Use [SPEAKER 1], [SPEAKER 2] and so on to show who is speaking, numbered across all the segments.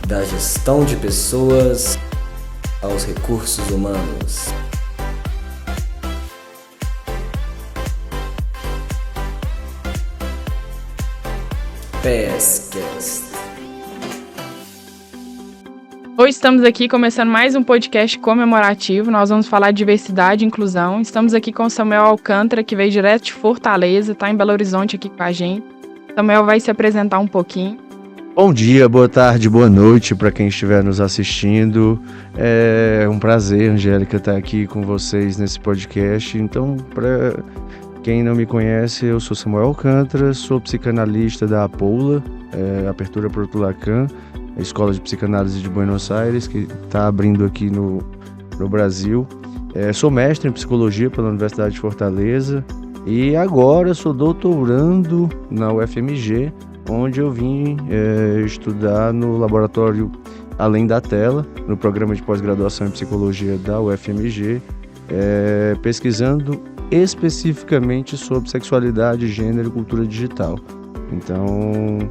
[SPEAKER 1] da gestão de pessoas aos recursos humanos. PSCast.
[SPEAKER 2] Hoje estamos aqui começando mais um podcast comemorativo. Nós vamos falar de diversidade e inclusão. Estamos aqui com o Samuel Alcântara, que veio direto de Fortaleza, está em Belo Horizonte aqui com a gente. Samuel vai se apresentar um pouquinho.
[SPEAKER 3] Bom dia, boa tarde, boa noite para quem estiver nos assistindo. É um prazer, Angélica, estar aqui com vocês nesse podcast. Então, para quem não me conhece, eu sou Samuel Alcântara, sou psicanalista da APOLA, Apertura Proto Lacan, a Escola de Psicanálise de Buenos Aires, que está abrindo aqui no Brasil. Sou mestre em Psicologia pela Universidade de Fortaleza e agora sou doutorando na UFMG, onde eu vim estudar no laboratório Além da Tela, no programa de pós-graduação em Psicologia da UFMG, pesquisando especificamente sobre sexualidade, gênero e cultura digital. Então,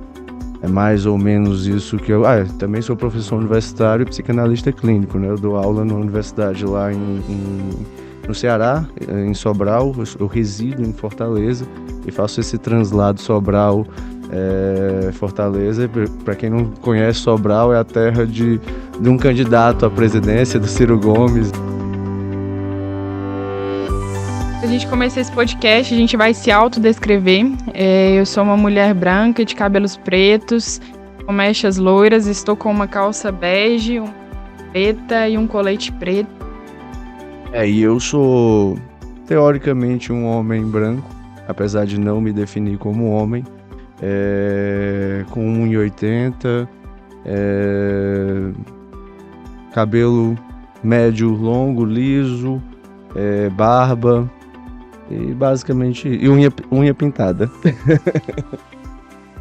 [SPEAKER 3] é mais ou menos isso que eu... também sou professor universitário e psicanalista clínico, né? Eu dou aula na universidade lá no Ceará, em Sobral. Eu resido em Fortaleza e faço esse translado Sobral Fortaleza. Para quem não conhece, Sobral é a terra de um candidato à presidência, do Ciro Gomes.
[SPEAKER 2] A gente começar esse podcast, a gente vai se autodescrever. Eu sou uma mulher branca, de cabelos pretos, com mechas loiras, estou com uma calça bege, uma preta e um colete preto.
[SPEAKER 3] E eu sou, teoricamente, um homem branco, apesar de não me definir como homem, com 1,80 m, cabelo médio, longo, liso, barba e basicamente unha pintada.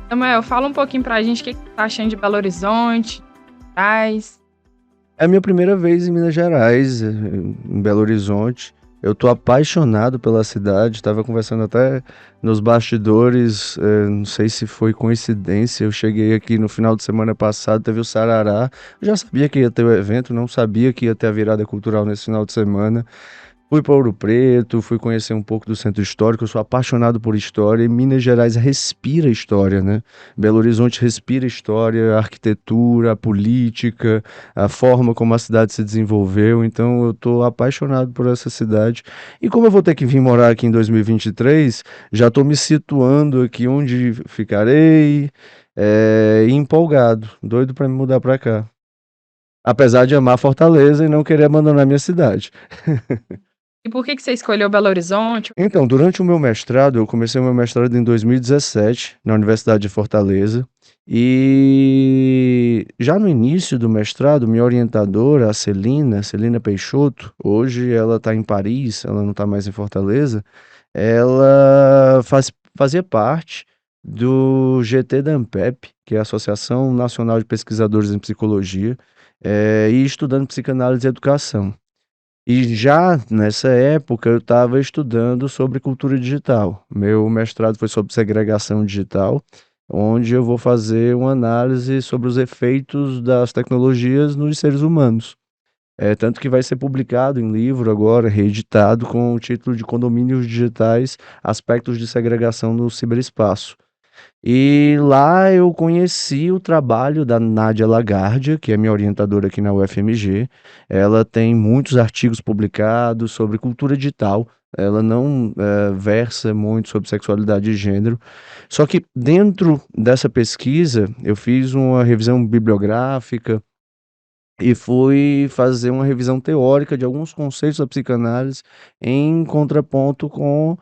[SPEAKER 2] Samuel, fala um pouquinho pra gente o que tá achando de Belo Horizonte, Gerais.
[SPEAKER 3] É a minha primeira vez em Minas Gerais, em Belo Horizonte. Eu tô apaixonado pela cidade, estava conversando até nos bastidores, não sei se foi coincidência, eu cheguei aqui no final de semana passado, teve o Sarará, eu já sabia que ia ter o evento, não sabia que ia ter a virada cultural nesse final de semana. Fui para Ouro Preto, fui conhecer um pouco do centro histórico, eu sou apaixonado por história e Minas Gerais respira história, né? Belo Horizonte respira história, a arquitetura, a política, a forma como a cidade se desenvolveu, então eu tô apaixonado por essa cidade. E como eu vou ter que vir morar aqui em 2023, já tô me situando aqui onde ficarei, e empolgado, doido para me mudar para cá. Apesar de amar Fortaleza e não querer abandonar minha cidade.
[SPEAKER 2] E por que você escolheu Belo Horizonte?
[SPEAKER 3] Então, durante o meu mestrado, eu comecei o meu mestrado em 2017, na Universidade de Fortaleza, e já no início do mestrado, minha orientadora, a Celina Peixoto, hoje ela está em Paris, ela não está mais em Fortaleza, ela fazia parte do GT da ANPEP, que é a Associação Nacional de Pesquisadores em Psicologia, e estudando psicanálise e educação. E já nessa época eu estava estudando sobre cultura digital. Meu mestrado foi sobre segregação digital, onde eu vou fazer uma análise sobre os efeitos das tecnologias nos seres humanos. Tanto que vai ser publicado em livro agora, reeditado, com o título de Condomínios Digitais, Aspectos de Segregação no Ciberespaço. E lá eu conheci o trabalho da Nádia Lagardia, que é minha orientadora aqui na UFMG. Ela tem muitos artigos publicados sobre cultura digital. Ela não versa muito sobre sexualidade e gênero. Só que dentro dessa pesquisa, eu fiz uma revisão bibliográfica e fui fazer uma revisão teórica de alguns conceitos da psicanálise em contraponto com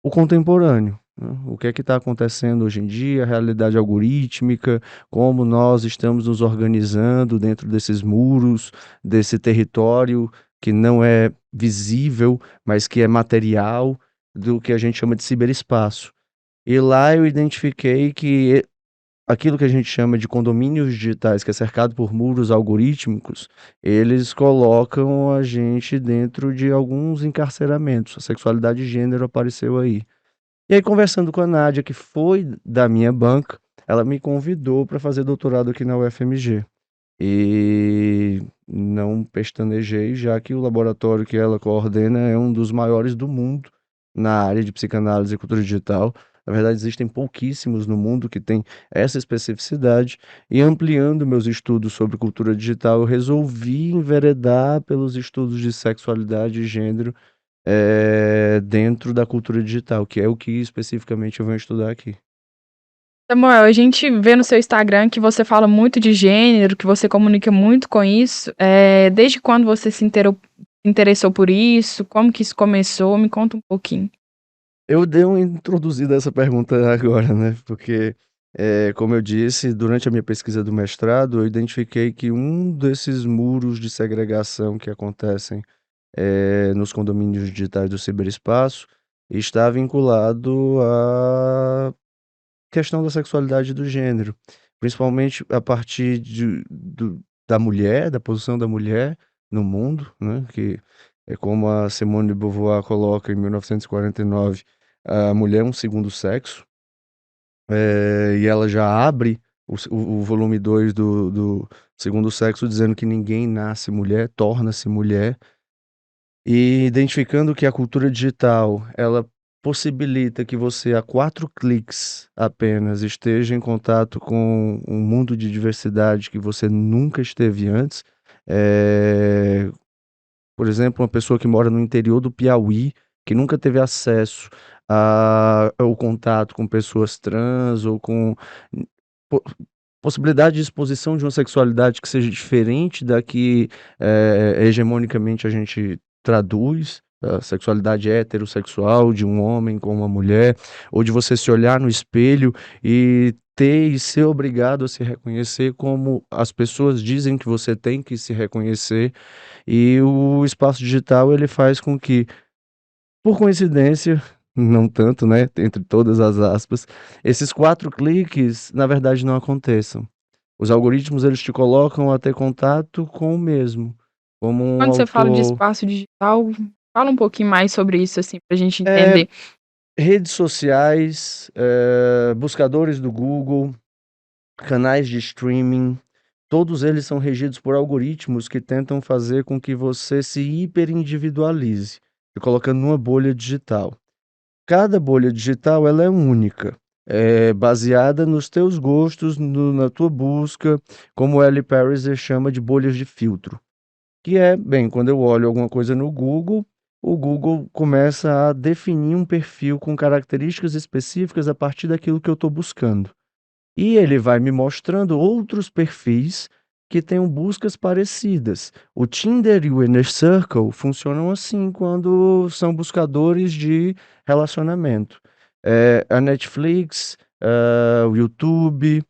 [SPEAKER 3] o contemporâneo, né? O que é que está acontecendo hoje em dia, a realidade algorítmica, como nós estamos nos organizando dentro desses muros, desse território que não é visível, mas que é material, do que a gente chama de ciberespaço. E lá eu identifiquei que aquilo que a gente chama de condomínios digitais, que é cercado por muros algorítmicos, eles colocam a gente dentro de alguns encarceramentos. A sexualidade e gênero apareceu aí. E aí, conversando com a Nádia, que foi da minha banca, ela me convidou para fazer doutorado aqui na UFMG. e não pestanejei, já que o laboratório que ela coordena é um dos maiores do mundo na área de psicanálise e cultura digital. Na verdade, existem pouquíssimos no mundo que têm essa especificidade, e ampliando meus estudos sobre cultura digital, eu resolvi enveredar pelos estudos de sexualidade e gênero dentro da cultura digital, que é o que especificamente eu vou estudar aqui.
[SPEAKER 2] Samuel, a gente vê no seu Instagram que você fala muito de gênero, que você comunica muito com isso. Desde quando você se interessou por isso? Como que isso começou? Me conta um pouquinho.
[SPEAKER 3] Eu dei uma introduzida essa pergunta agora, né? Porque, como eu disse, durante a minha pesquisa do mestrado, eu identifiquei que um desses muros de segregação que acontecem nos condomínios digitais do ciberespaço está vinculado à questão da sexualidade e do gênero, principalmente a partir da mulher, da posição da mulher no mundo, né? Que é como a Simone de Beauvoir coloca em 1949, a mulher é um segundo sexo, e ela já abre o volume 2 do segundo sexo dizendo que ninguém nasce mulher, torna-se mulher, e identificando que a cultura digital, ela possibilita que você, a 4 cliques apenas, esteja em contato com um mundo de diversidade que você nunca esteve antes. Por exemplo, uma pessoa que mora no interior do Piauí, que nunca teve acesso ao contato com pessoas trans ou com po possibilidade de exposição de uma sexualidade que seja diferente da que, hegemonicamente a gente traduz, a sexualidade heterossexual de um homem com uma mulher, ou de você se olhar no espelho e ter e ser obrigado a se reconhecer como as pessoas dizem que você tem que se reconhecer. E o espaço digital, ele faz com que, por coincidência, não tanto, né, entre todas as aspas, esses 4 cliques, na verdade, não aconteçam. Os algoritmos, eles te colocam a ter contato com o mesmo, como um
[SPEAKER 2] Quando você fala de
[SPEAKER 3] autor.
[SPEAKER 2] espaço digital, fala um pouquinho mais sobre isso, assim, pra gente
[SPEAKER 3] É,
[SPEAKER 2] entender.
[SPEAKER 3] redes sociais, buscadores do Google, canais de streaming, todos eles são regidos por algoritmos que tentam fazer com que você se hiperindividualize, te colocando numa bolha digital. Cada bolha digital, ela é única, é baseada nos teus gostos, na tua busca, como o L. Pariser chama de bolhas de filtro, que é, bem, quando eu olho alguma coisa no Google, o Google começa a definir um perfil com características específicas a partir daquilo que eu estou buscando. E ele vai me mostrando outros perfis que tenham buscas parecidas. O Tinder e o Inner Circle funcionam assim quando são buscadores de relacionamento. A Netflix, o YouTube,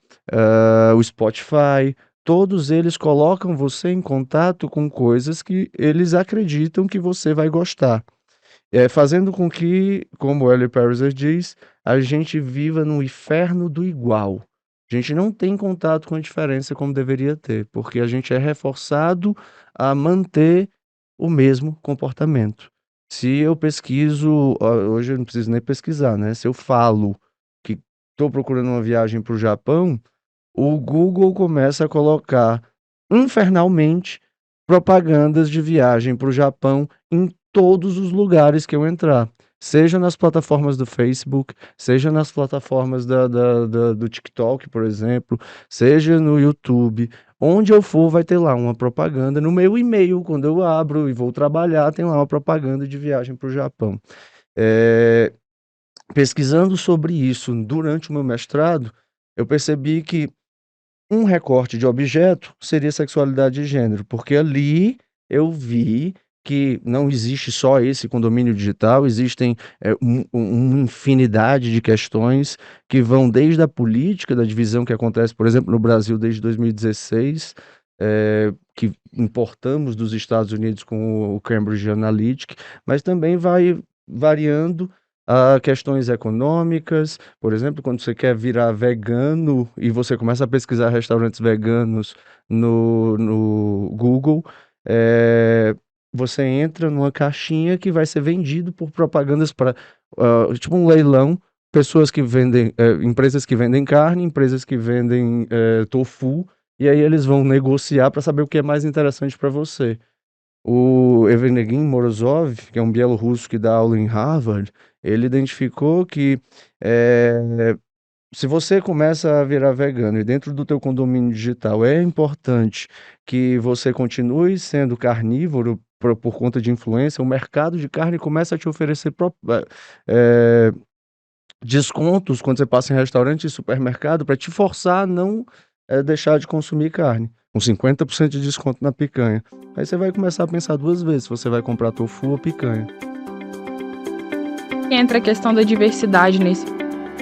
[SPEAKER 3] o Spotify, todos eles colocam você em contato com coisas que eles acreditam que você vai gostar. Fazendo com que, como o L. Pariser diz, a gente viva no inferno do igual. A gente não tem contato com a diferença como deveria ter, porque a gente é reforçado a manter o mesmo comportamento. Se eu pesquiso, hoje eu não preciso nem pesquisar, né? Se eu falo que estou procurando uma viagem para o Japão, o Google começa a colocar infernalmente propagandas de viagem para o Japão em todos os lugares que eu entrar, seja nas plataformas do Facebook, seja nas plataformas do TikTok, por exemplo, seja no YouTube. Onde eu for, vai ter lá uma propaganda. No meu e-mail, quando eu abro e vou trabalhar, tem lá uma propaganda de viagem para o Japão. Eh, Pesquisando sobre isso durante o meu mestrado, eu percebi que um recorte de objeto seria sexualidade e gênero, porque ali eu vi que não existe só esse condomínio digital, existem uma infinidade de questões que vão desde a política, da divisão que acontece, por exemplo, no Brasil desde 2016, que importamos dos Estados Unidos com o Cambridge Analytica, mas também vai variando a questões econômicas. Por exemplo, quando você quer virar vegano e você começa a pesquisar restaurantes veganos no Google, eh, você entra numa caixinha que vai ser vendido por propagandas para, tipo um leilão, pessoas que vendem, empresas que vendem carne, empresas que vendem tofu, e aí eles vão negociar para saber o que é mais interessante para você. O Evgenii Morozov, que é um bielorrusso que dá aula em Harvard, ele identificou que se você começa a virar vegano e dentro do teu condomínio digital é importante que você continue sendo carnívoro por conta de influência, o mercado de carne começa a te oferecer eh, descontos quando você passa em restaurante e supermercado para te forçar a não deixar de consumir carne, com 50% de desconto na picanha. Aí você vai começar a pensar duas vezes se você vai comprar tofu ou picanha.
[SPEAKER 2] Entra a questão da diversidade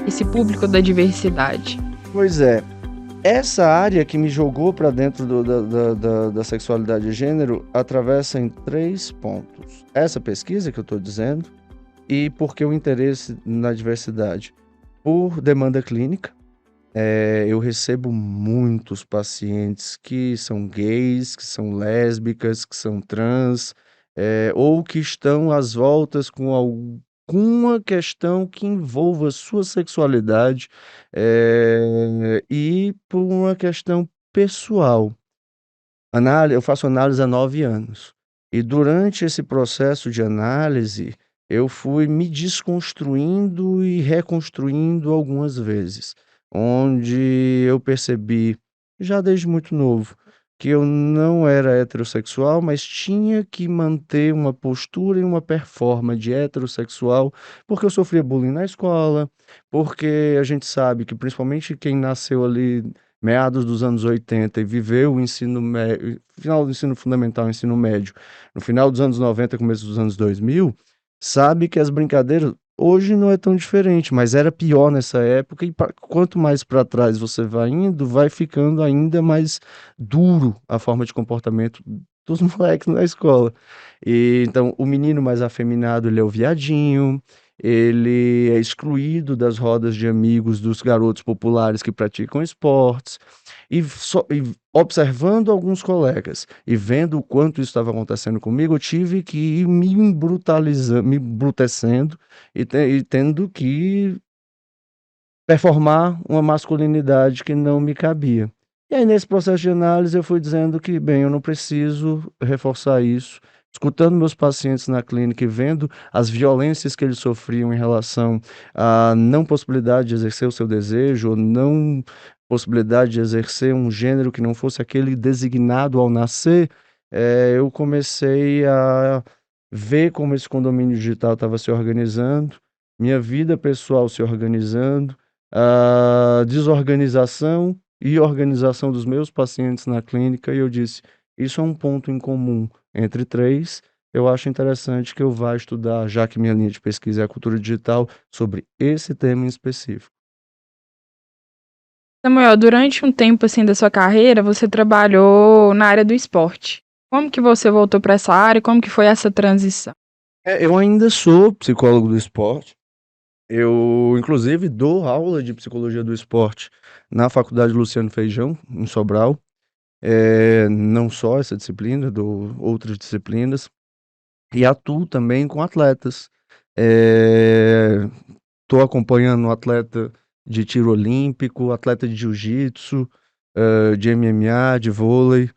[SPEAKER 2] esse público da diversidade.
[SPEAKER 3] Pois é, essa área que me jogou para dentro da sexualidade e gênero atravessa em 3 pontos. Essa pesquisa que eu estou dizendo, e porque o interesse na diversidade. Por demanda clínica, eu recebo muitos pacientes que são gays, que são lésbicas, que são trans, ou que estão às voltas com alguma questão que envolva sua sexualidade, e por uma questão pessoal. Eu faço análise há 9 anos. E durante esse processo de análise, eu fui me desconstruindo e reconstruindo algumas vezes, onde eu percebi, já desde muito novo, que eu não era heterossexual, mas tinha que manter uma postura e uma performance de heterossexual, porque eu sofria bullying na escola, porque a gente sabe que principalmente quem nasceu ali meados dos anos 80 e viveu o ensino médio, final do ensino fundamental, ensino médio, no final dos anos 90, começo dos anos 2000, sabe que as brincadeiras hoje não é tão diferente, mas era pior nessa época e quanto mais para trás você vai indo, vai ficando ainda mais duro a forma de comportamento dos moleques na escola. E então o menino mais afeminado, ele é o viadinho, ele é excluído das rodas de amigos dos garotos populares que praticam esportes, e observando alguns colegas e vendo o quanto isso estava acontecendo comigo, eu tive que ir me embrutecendo e tendo que performar uma masculinidade que não me cabia. E aí, nesse processo de análise, eu fui dizendo que, bem, eu não preciso reforçar isso. Escutando meus pacientes na clínica e vendo as violências que eles sofriam em relação à não possibilidade de exercer o seu desejo, ou não possibilidade de exercer um gênero que não fosse aquele designado ao nascer, eu comecei a ver como esse condomínio digital estava se organizando, minha vida pessoal se organizando, a desorganização e organização dos meus pacientes na clínica, e eu disse: isso é um ponto em comum entre 3. Eu acho interessante que eu vá estudar, já que minha linha de pesquisa é a cultura digital, sobre esse tema em específico.
[SPEAKER 2] Samuel, durante um tempo assim da sua carreira, você trabalhou na área do esporte. Como que você voltou para essa área? Como que foi essa transição?
[SPEAKER 3] Eu ainda sou psicólogo do esporte. Eu, inclusive, dou aula de psicologia do esporte na Faculdade Luciano Feijão, em Sobral. Não só essa disciplina, dou outras disciplinas. E atuo também com atletas. Estou acompanhando um atleta de tiro olímpico, atleta de jiu-jitsu, de MMA, de vôlei.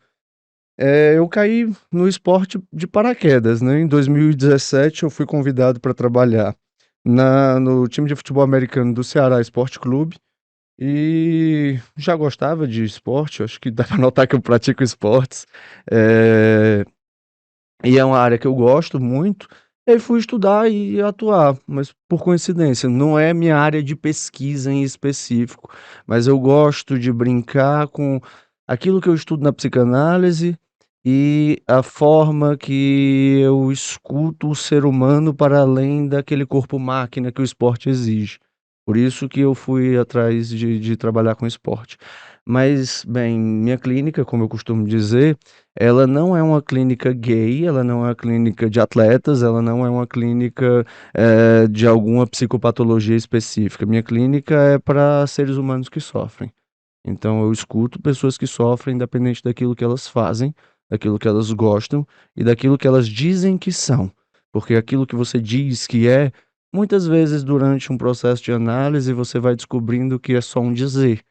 [SPEAKER 3] Eu caí no esporte de paraquedas, né? Em 2017 eu fui convidado para trabalhar no time de futebol americano do Ceará Esporte Clube e já gostava de esporte, acho que dá para notar que eu pratico esportes, e é uma área que eu gosto muito. E aí fui estudar e atuar, mas por coincidência, não é minha área de pesquisa em específico, mas eu gosto de brincar com aquilo que eu estudo na psicanálise e a forma que eu escuto o ser humano para além daquele corpo-máquina que o esporte exige. Por isso que eu fui atrás de trabalhar com esporte. Mas, bem, minha clínica, como eu costumo dizer, ela não é uma clínica gay, ela não é uma clínica de atletas, ela não é uma clínica de alguma psicopatologia específica. Minha clínica é para seres humanos que sofrem. Então eu escuto pessoas que sofrem independente daquilo que elas fazem, daquilo que elas gostam e daquilo que elas dizem que são. Porque aquilo que você diz que é, muitas vezes durante um processo de análise você vai descobrindo que é só um dizer.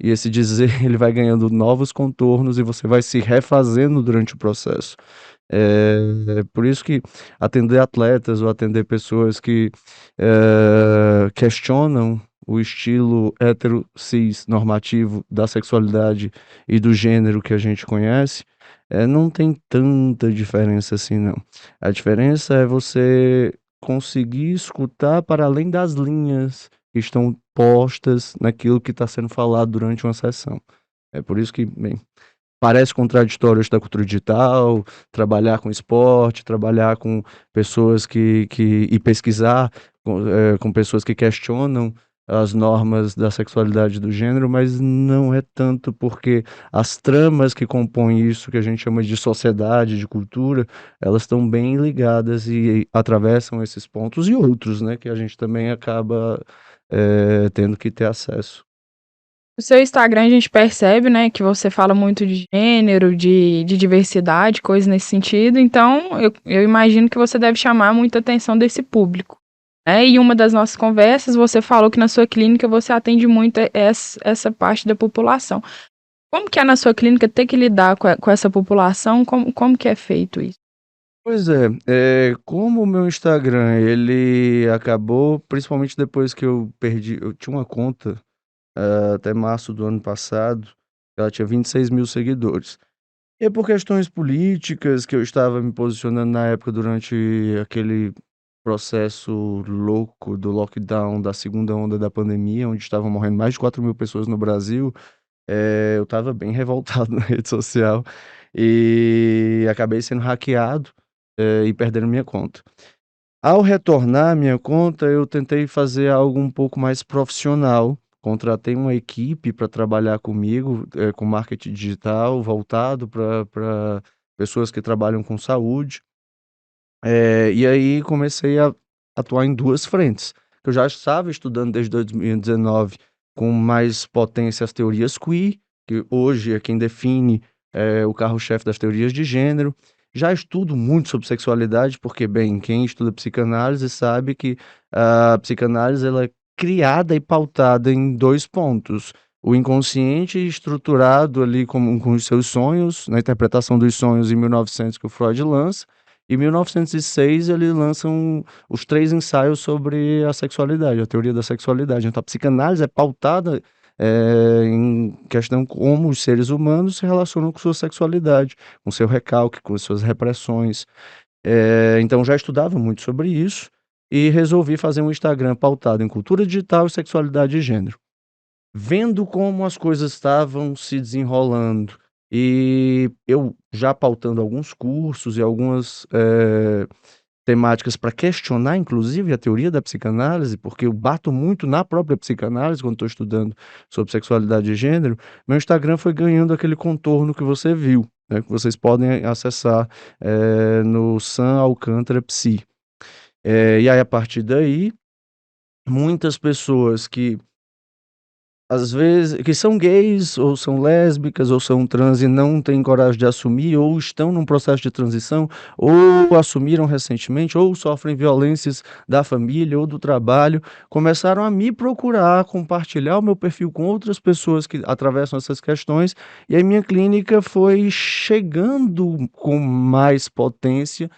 [SPEAKER 3] e esse dizer ele vai ganhando novos contornos e você vai se refazendo durante o processo. Por isso que atender atletas ou atender pessoas que questionam o estilo hétero cis normativo da sexualidade e do gênero que a gente conhece, não tem tanta diferença assim, não. A diferença é você conseguir escutar para além das linhas que estão postas naquilo que está sendo falado durante uma sessão. É por isso que, bem, parece contraditório da cultura digital, trabalhar com esporte, trabalhar com pessoas e pesquisar com pessoas que questionam as normas da sexualidade e do gênero, mas não é tanto porque as tramas que compõem isso, que a gente chama de sociedade, de cultura, elas estão bem ligadas e atravessam esses pontos e outros, né, que a gente também acaba tendo que ter acesso.
[SPEAKER 2] No seu Instagram a gente percebe, né, que você fala muito de gênero, de diversidade, coisas nesse sentido. Então, eu imagino que você deve chamar muita atenção desse público, né? E uma das nossas conversas, você falou que na sua clínica você atende muito essa parte da população. Como que é na sua clínica ter que lidar com essa população? Como que é feito isso?
[SPEAKER 3] Pois é, como o meu Instagram, ele acabou, principalmente depois que eu tinha uma conta até março do ano passado, ela tinha 26 mil seguidores. E por questões políticas, que eu estava me posicionando na época durante aquele processo louco do lockdown da segunda onda da pandemia, onde estavam morrendo mais de 4 mil pessoas no Brasil, eu estava bem revoltado na rede social e acabei sendo hackeado, e perdendo minha conta. Ao retornar à minha conta, eu tentei fazer algo um pouco mais profissional. Contratei uma equipe para trabalhar comigo, com marketing digital voltado para pessoas que trabalham com saúde. E aí comecei a atuar em 2 frentes. Eu já estava estudando desde 2019 com mais potência as teorias queer, que hoje é quem define, o carro-chefe das teorias de gênero. Já estudo muito sobre sexualidade, porque, bem, quem estuda psicanálise sabe que a psicanálise ela é criada e pautada em 2 pontos: o inconsciente estruturado ali com os seus sonhos, na interpretação dos sonhos em 1900 que o Freud lança, em 1906 ele lança os 3 ensaios sobre a sexualidade, a teoria da sexualidade. Então a psicanálise é pautada, em questão como os seres humanos se relacionam com sua sexualidade, com seu recalque, com suas repressões. Então já estudava muito sobre isso e resolvi fazer um Instagram pautado em cultura digital e sexualidade e gênero. Vendo como as coisas estavam se desenrolando e eu já pautando alguns cursos e algumas, temáticas para questionar inclusive a teoria da psicanálise, porque eu bato muito na própria psicanálise quando estou estudando sobre sexualidade e gênero, meu Instagram foi ganhando aquele contorno que você viu, né, que vocês podem acessar, no Sam Alcântara Psi. E aí a partir daí, muitas pessoas que às vezes que são gays, ou são lésbicas, ou são trans e não têm coragem de assumir, ou estão num processo de transição, ou assumiram recentemente, ou sofrem violências da família ou do trabalho, começaram a me procurar, compartilhar o meu perfil com outras pessoas que atravessam essas questões, e a minha clínica foi chegando com mais potência,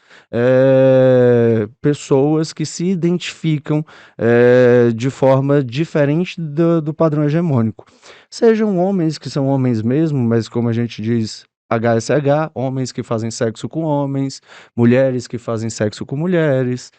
[SPEAKER 3] pessoas que se identificam de forma diferente do padrão hegemônico. Sejam homens que são homens mesmo, mas como a gente diz, HSH, homens que fazem sexo com homens, mulheres que fazem sexo com mulheres,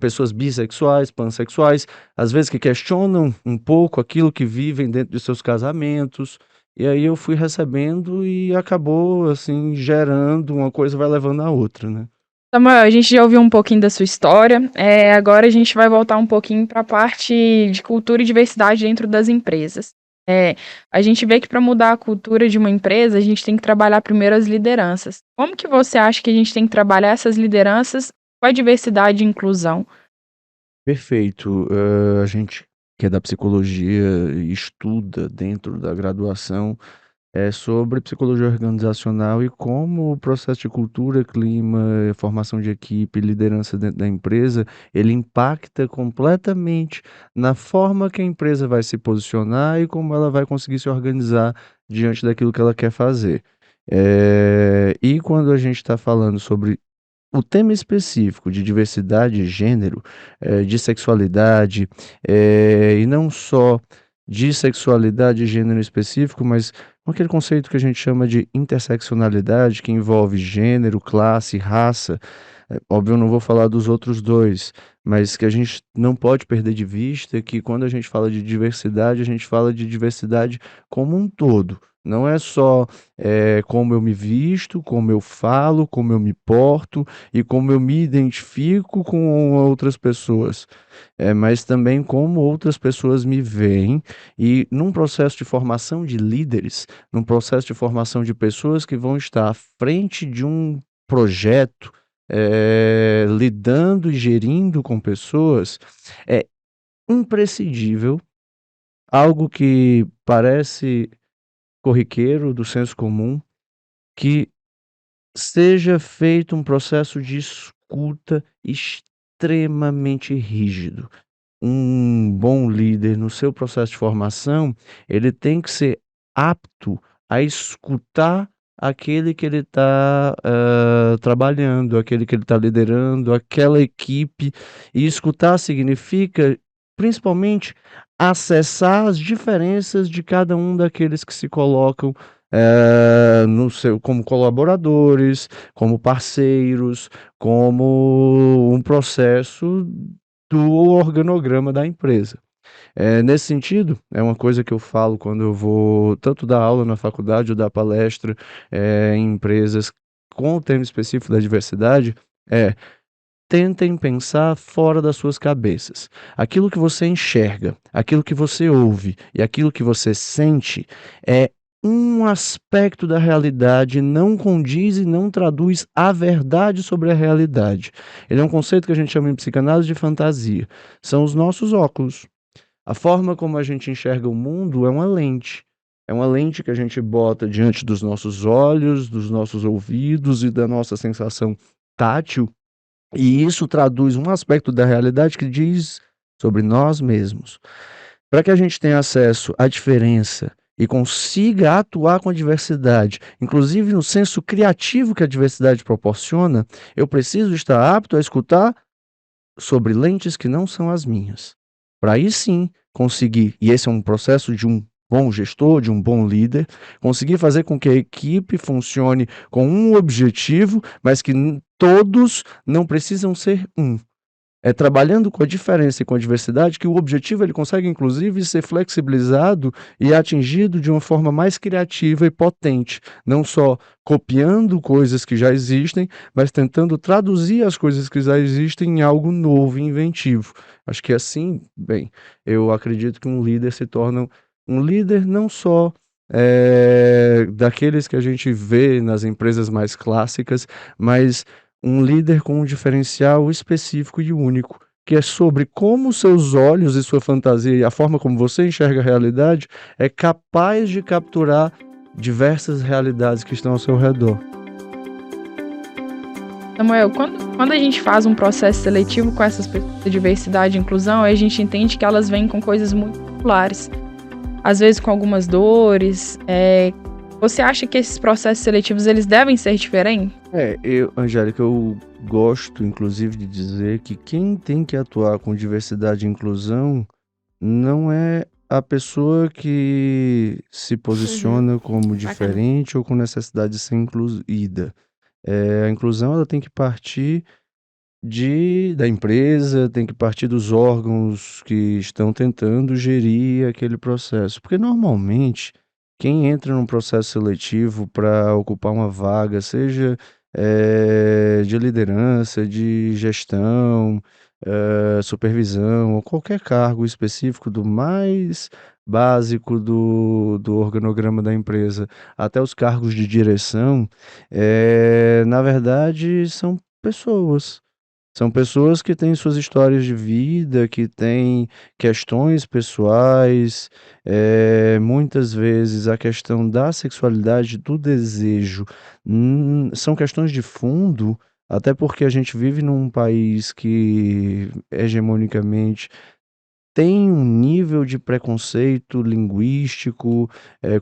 [SPEAKER 3] pessoas bissexuais, pansexuais, às vezes que questionam um pouco aquilo que vivem dentro de seus casamentos. E aí eu fui recebendo e acabou, assim, gerando, uma coisa vai levando a outra, né.
[SPEAKER 2] Samuel, a gente já ouviu um pouquinho da sua história, agora a gente vai voltar um pouquinho para a parte de cultura e diversidade dentro das empresas. A gente vê que para mudar a cultura de uma empresa, a gente tem que trabalhar primeiro as lideranças. Como que você acha que a gente tem que trabalhar essas lideranças com a diversidade e inclusão?
[SPEAKER 3] Perfeito. A gente que é da psicologia e estuda dentro da graduação, sobre psicologia organizacional e como o processo de cultura, clima, formação de equipe, liderança dentro da empresa, ele impacta completamente na forma que a empresa vai se posicionar e como ela vai conseguir se organizar diante daquilo que ela quer fazer. E quando a gente está falando sobre o tema específico de diversidade de gênero, de sexualidade, e não só de sexualidade e gênero específico, mas com aquele conceito que a gente chama de interseccionalidade, que envolve gênero, classe, raça. Óbvio, eu não vou falar dos outros dois, mas que a gente não pode perder de vista que quando a gente fala de diversidade, a gente fala de diversidade como um todo. Não é só como eu me visto, como eu falo, como eu me porto e como eu me identifico com outras pessoas, mas também como outras pessoas me veem e num processo de formação de líderes, num processo de formação de pessoas que vão estar à frente de um projeto, lidando e gerindo com pessoas, é imprescindível, algo que parece corriqueiro do senso comum, que seja feito um processo de escuta extremamente rígido. Um bom líder no seu processo de formação, ele tem que ser apto a escutar aquele que ele está trabalhando, aquele que ele está liderando, aquela equipe. E escutar significa, principalmente, acessar as diferenças de cada um daqueles que se colocam no seu, como colaboradores, como parceiros, como um processo do organograma da empresa. Nesse sentido, é uma coisa que eu falo quando eu vou tanto dar aula na faculdade ou dar palestra em empresas com o tema específico da diversidade, é tentem pensar fora das suas cabeças. Aquilo que você enxerga, aquilo que você ouve e aquilo que você sente é um aspecto da realidade, não condiz e não traduz a verdade sobre a realidade. Ele é um conceito que a gente chama em psicanálise de fantasia. São os nossos óculos. A forma como a gente enxerga o mundo é uma lente. É uma lente que a gente bota diante dos nossos olhos, dos nossos ouvidos e da nossa sensação tátil, e isso traduz um aspecto da realidade que diz sobre nós mesmos. Para que a gente tenha acesso à diferença e consiga atuar com a diversidade, inclusive no senso criativo que a diversidade proporciona, eu preciso estar apto a escutar sobre lentes que não são as minhas. Para aí sim conseguir, e esse é um processo de um bom gestor, de um bom líder, conseguir fazer com que a equipe funcione com um objetivo, mas que todos não precisam ser um. É trabalhando com a diferença e com a diversidade que o objetivo ele consegue inclusive ser flexibilizado e atingido de uma forma mais criativa e potente, não só copiando coisas que já existem, mas tentando traduzir as coisas que já existem em algo novo e inventivo. Acho que assim, bem, eu acredito que um líder se torna um líder não só daqueles que a gente vê nas empresas mais clássicas, mas um líder com um diferencial específico e único, que é sobre como seus olhos e sua fantasia e a forma como você enxerga a realidade é capaz de capturar diversas realidades que estão ao seu redor.
[SPEAKER 2] Samuel, quando a gente faz um processo seletivo com essas pessoas de diversidade e inclusão, a gente entende que elas vêm com coisas muito populares, às vezes com algumas dores. Você acha que esses processos seletivos eles devem ser diferentes?
[SPEAKER 3] Angélica, eu gosto, inclusive, de dizer que quem tem que atuar com diversidade e inclusão não é a pessoa que se posiciona como diferente ou com necessidade de ser incluída. A inclusão ela tem que partir da empresa, tem que partir dos órgãos que estão tentando gerir aquele processo. Porque normalmente quem entra num processo seletivo para ocupar uma vaga, seja de liderança, de gestão, supervisão, ou qualquer cargo específico, do mais básico do organograma da empresa até os cargos de direção, na verdade são pessoas. São pessoas que têm suas histórias de vida, que têm questões pessoais, muitas vezes a questão da sexualidade, do desejo, são questões de fundo, até porque a gente vive num país que hegemonicamente tem um nível de preconceito linguístico,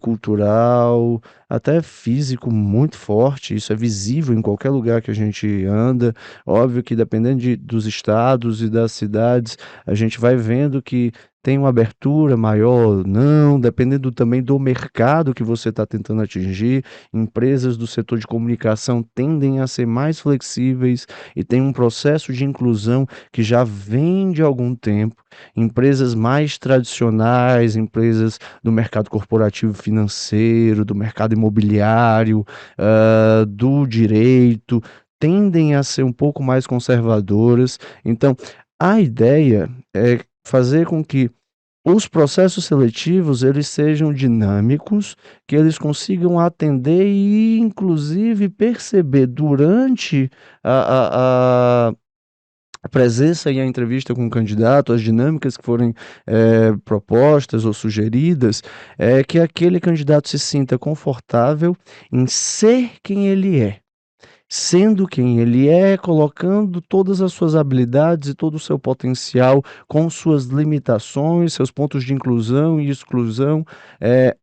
[SPEAKER 3] cultural, até físico muito forte, isso é visível em qualquer lugar que a gente anda. Óbvio que dependendo dos estados e das cidades, a gente vai vendo que tem uma abertura maior ou não, dependendo também do mercado que você está tentando atingir. Empresas do setor de comunicação tendem a ser mais flexíveis e tem um processo de inclusão que já vem de algum tempo. Empresas mais tradicionais, empresas do mercado corporativo financeiro, do mercado imobiliário, do direito, tendem a ser um pouco mais conservadoras. Então, a ideia é fazer com que os processos seletivos eles sejam dinâmicos, que eles consigam atender e, inclusive, perceber durante a presença e a entrevista com o candidato, as dinâmicas que forem propostas ou sugeridas, é que aquele candidato se sinta confortável em ser quem ele é. Sendo quem ele é, colocando todas as suas habilidades e todo o seu potencial, com suas limitações, seus pontos de inclusão e exclusão,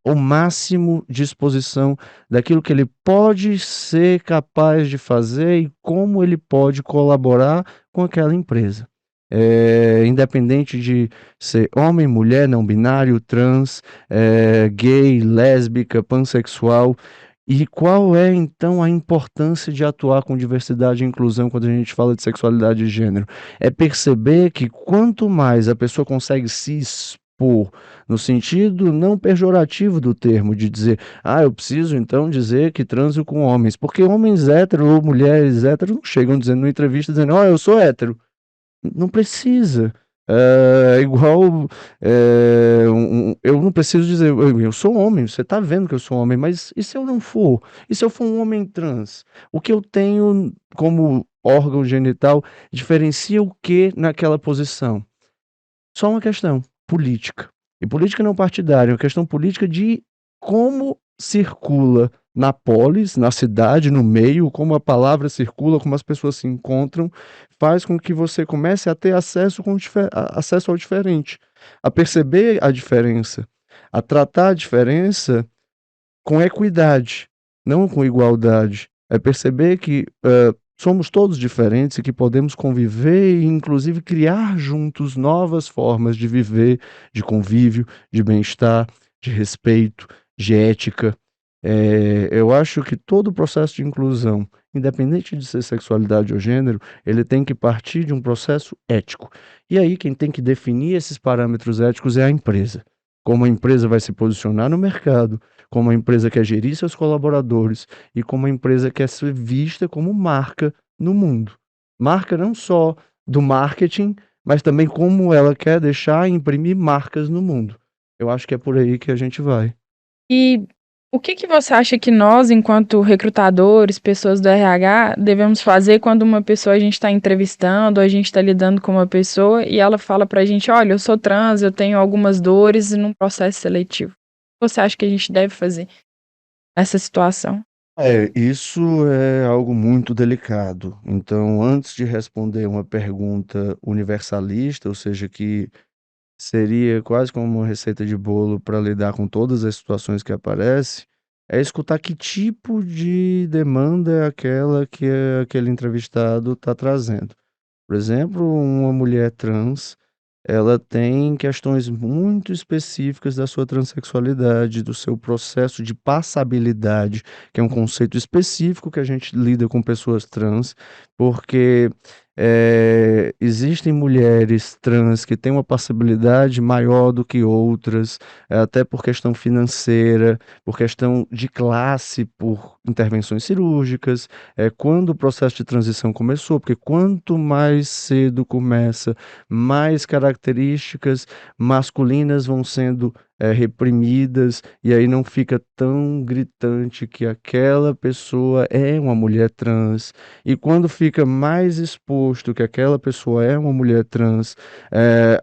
[SPEAKER 3] o máximo de exposição daquilo que ele pode ser capaz de fazer e como ele pode colaborar com aquela empresa. Independente de ser homem, mulher, não binário, trans, gay, lésbica, pansexual. E qual é, então, a importância de atuar com diversidade e inclusão quando a gente fala de sexualidade e gênero? É perceber que quanto mais a pessoa consegue se expor, no sentido não pejorativo do termo, de dizer, eu preciso então dizer que transo com homens, porque homens héteros ou mulheres héteros não chegam dizendo numa entrevista, dizendo, eu sou hétero. Não precisa. Igual, eu não preciso dizer, eu sou homem, você está vendo que eu sou homem, mas e se eu não for? E se eu for um homem trans? O que eu tenho como órgão genital diferencia o que naquela posição? Só uma questão política. E política não partidária, é uma questão política de como circula na polis, na cidade, no meio, como a palavra circula, como as pessoas se encontram, faz com que você comece a ter acesso ao diferente, a perceber a diferença, a tratar a diferença com equidade, não com igualdade. É perceber que somos todos diferentes e que podemos conviver e, inclusive, criar juntos novas formas de viver, de convívio, de bem-estar, de respeito, de ética. Eu acho que todo o processo de inclusão, independente de ser sexualidade ou gênero, ele tem que partir de um processo ético. E aí quem tem que definir esses parâmetros éticos é a empresa. Como a empresa vai se posicionar no mercado, como a empresa quer gerir seus colaboradores e como a empresa quer ser vista como marca no mundo. Marca não só do marketing, mas também como ela quer deixar e imprimir marcas no mundo. Eu acho que é por aí que a gente vai.
[SPEAKER 2] E o que você acha que nós, enquanto recrutadores, pessoas do RH, devemos fazer quando uma pessoa a gente está entrevistando, a gente está lidando com uma pessoa e ela fala pra gente, olha, eu sou trans, eu tenho algumas dores num processo seletivo. O que você acha que a gente deve fazer nessa situação?
[SPEAKER 3] Isso é algo muito delicado. Então, antes de responder uma pergunta universalista, ou seja, que seria quase como uma receita de bolo para lidar com todas as situações que aparecem, é escutar que tipo de demanda é aquela que aquele entrevistado está trazendo. Por exemplo, uma mulher trans, ela tem questões muito específicas da sua transexualidade, do seu processo de passabilidade, que é um conceito específico que a gente lida com pessoas trans, porque existem mulheres trans que têm uma passabilidade maior do que outras, até por questão financeira, por questão de classe, por intervenções cirúrgicas, quando o processo de transição começou, porque quanto mais cedo começa, mais características masculinas vão sendo reprimidas, e aí não fica tão gritante que aquela pessoa é uma mulher trans. E quando fica mais exposto que aquela pessoa é uma mulher trans,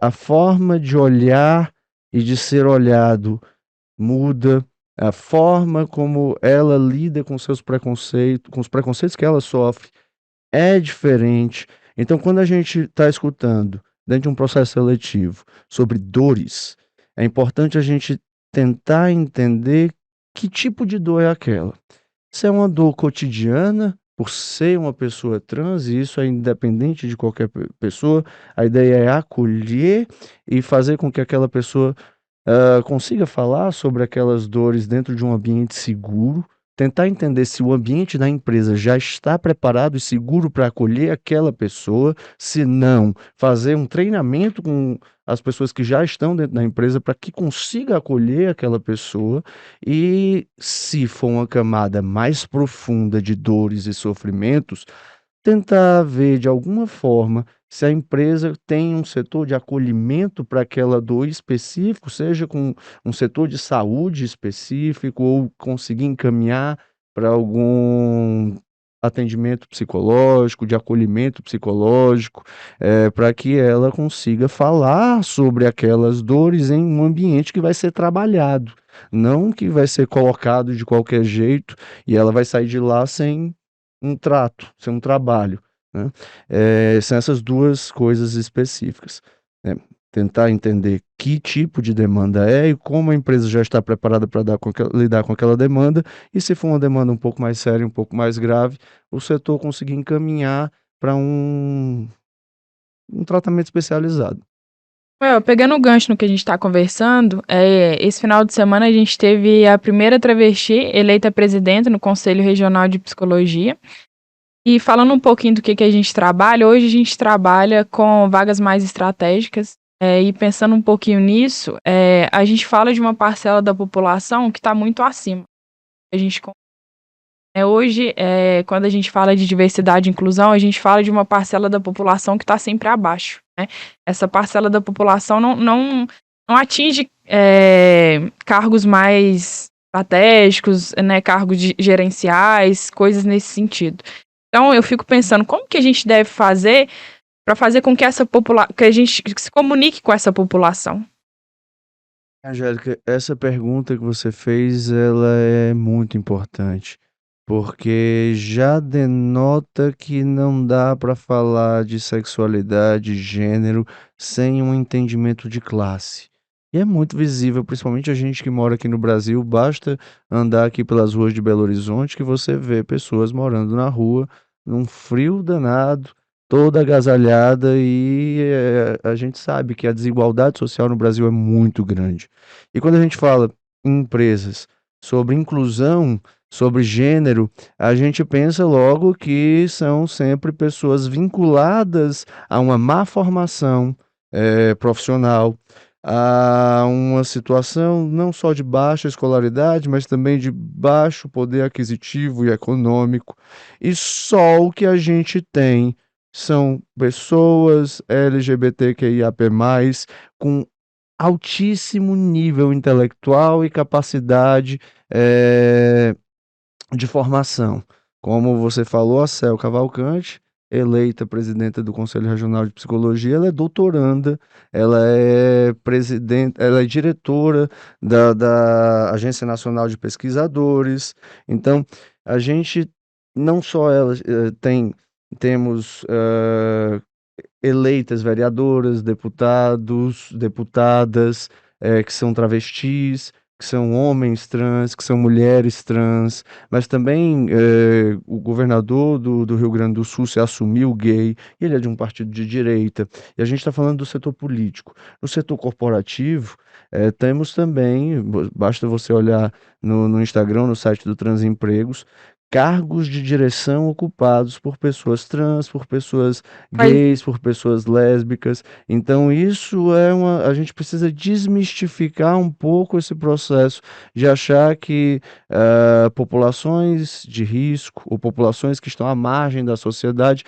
[SPEAKER 3] a forma de olhar e de ser olhado muda, a forma como ela lida com seus preconceitos, com os preconceitos que ela sofre é diferente. Então, quando a gente está escutando, dentro de um processo seletivo, sobre dores, é importante a gente tentar entender que tipo de dor é aquela. Se é uma dor cotidiana, por ser uma pessoa trans, e isso é independente de qualquer pessoa, a ideia é acolher e fazer com que aquela pessoa consiga falar sobre aquelas dores dentro de um ambiente seguro, tentar entender se o ambiente da empresa já está preparado e seguro para acolher aquela pessoa, se não, fazer um treinamento com as pessoas que já estão dentro da empresa para que consiga acolher aquela pessoa e, se for uma camada mais profunda de dores e sofrimentos, tentar ver de alguma forma se a empresa tem um setor de acolhimento para aquela dor específico, seja com um setor de saúde específico ou conseguir encaminhar para algum atendimento psicológico, de acolhimento psicológico, para que ela consiga falar sobre aquelas dores em um ambiente que vai ser trabalhado, não que vai ser colocado de qualquer jeito e ela vai sair de lá sem um trato, sem um trabalho, né. São essas 2 coisas específicas, né, tentar entender que tipo de demanda é e como a empresa já está preparada para lidar com aquela demanda, e se for uma demanda um pouco mais séria, um pouco mais grave, o setor conseguir encaminhar para um tratamento especializado.
[SPEAKER 2] Pegando o gancho no que a gente está conversando, esse final de semana a gente teve a primeira travesti eleita presidente no Conselho Regional de Psicologia. E falando um pouquinho do que a gente trabalha, hoje a gente trabalha com vagas mais estratégicas, e pensando um pouquinho nisso, a gente fala de uma parcela da população que está muito acima. A gente, hoje, quando a gente fala de diversidade e inclusão, a gente fala de uma parcela da população que está sempre abaixo, né? Essa parcela da população não atinge cargos mais estratégicos, né, cargos gerenciais, coisas nesse sentido. Então, eu fico pensando, como que a gente deve fazer para fazer com que que a gente se comunique com essa população?
[SPEAKER 3] Angélica, essa pergunta que você fez, ela é muito importante, porque já denota que não dá para falar de sexualidade, gênero, sem um entendimento de classe. E é muito visível, principalmente a gente que mora aqui no Brasil, basta andar aqui pelas ruas de Belo Horizonte que você vê pessoas morando na rua, num frio danado, toda agasalhada, e a gente sabe que a desigualdade social no Brasil é muito grande. E quando a gente fala em empresas sobre inclusão, sobre gênero, a gente pensa logo que são sempre pessoas vinculadas a uma má formação profissional, a uma situação não só de baixa escolaridade, mas também de baixo poder aquisitivo e econômico. E só o que a gente tem são pessoas LGBTQIAP+, com altíssimo nível intelectual e capacidade de formação. Como você falou, a Cel Cavalcante, eleita presidenta do Conselho Regional de Psicologia, ela é doutoranda, ela é diretora da Agência Nacional de Pesquisadores. Então, a gente não só temos eleitas vereadoras, deputados, deputadas, que são travestis, que são homens trans, que são mulheres trans, mas também o governador do Rio Grande do Sul se assumiu gay, e ele é de um partido de direita, e a gente está falando do setor político. No setor corporativo, temos também, basta você olhar no Instagram, no site do Transempregos, cargos de direção ocupados por pessoas trans, por pessoas
[SPEAKER 2] Mas
[SPEAKER 3] gays, por pessoas lésbicas. Então isso a gente precisa desmistificar um pouco esse processo de achar que populações de risco ou populações que estão à margem da sociedade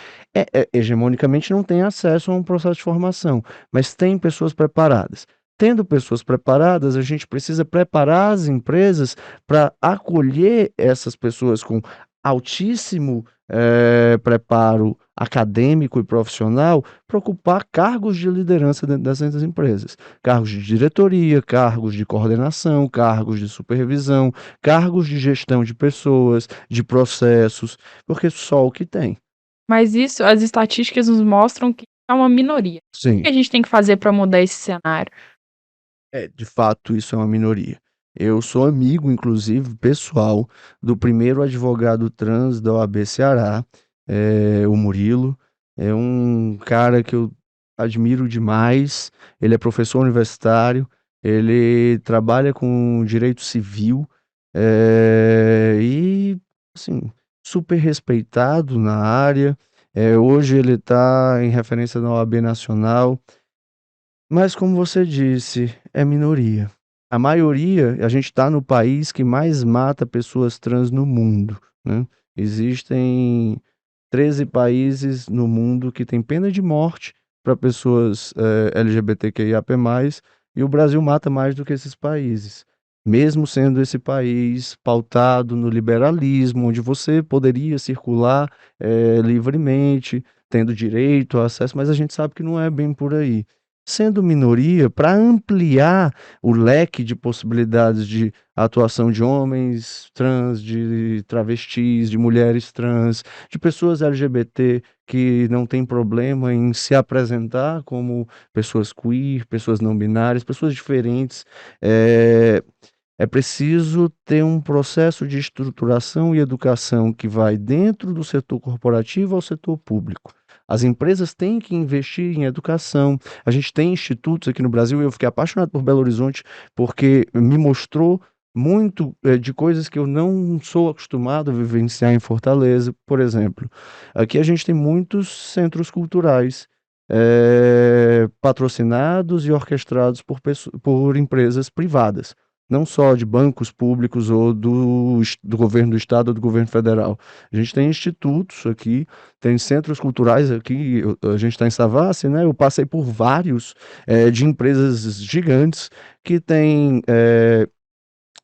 [SPEAKER 3] hegemonicamente não têm acesso a um processo de formação, mas têm pessoas preparadas. Tendo pessoas preparadas, a gente precisa preparar as empresas para acolher essas pessoas com altíssimo, preparo acadêmico e profissional para ocupar cargos de liderança dentro dessas empresas. Cargos de diretoria, cargos de coordenação, cargos de supervisão, cargos de gestão de pessoas, de processos, porque só o que tem.
[SPEAKER 2] Mas isso, as estatísticas nos mostram que é uma minoria. O que
[SPEAKER 3] Sim.
[SPEAKER 2] a gente tem que fazer para mudar esse cenário?
[SPEAKER 3] De fato, isso é uma minoria. Eu sou amigo, inclusive, pessoal, do primeiro advogado trans da OAB Ceará, o Murilo. É um cara que eu admiro demais. Ele é professor universitário, ele trabalha com direito civil, e, assim, super respeitado na área. Hoje ele está em referência na OAB Nacional. Mas como você disse, é minoria. A maioria, a gente está no país que mais mata pessoas trans no mundo, né? Existem 13 países no mundo que têm pena de morte para pessoas LGBTQIAP+, e o Brasil mata mais do que esses países. Mesmo sendo esse país pautado no liberalismo, onde você poderia circular livremente, tendo direito ao acesso, mas a gente sabe que não é bem por aí. Sendo minoria, para ampliar o leque de possibilidades de atuação de homens trans, de travestis, de mulheres trans, de pessoas LGBT que não têm problema em se apresentar como pessoas queer, pessoas não binárias, pessoas diferentes, é, é preciso ter um processo de estruturação e educação que vai dentro do setor corporativo ao setor público. As empresas têm que investir em educação. A gente tem institutos aqui no Brasil, e eu fiquei apaixonado por Belo Horizonte porque me mostrou muito de coisas que eu não sou acostumado a vivenciar em Fortaleza. Por exemplo, aqui a gente tem muitos centros culturais patrocinados e orquestrados por empresas privadas, não só de bancos públicos ou do governo do estado ou do governo federal. A gente tem institutos aqui, tem centros culturais aqui, a gente está em Savassi, né? Eu passei por vários de empresas gigantes que têm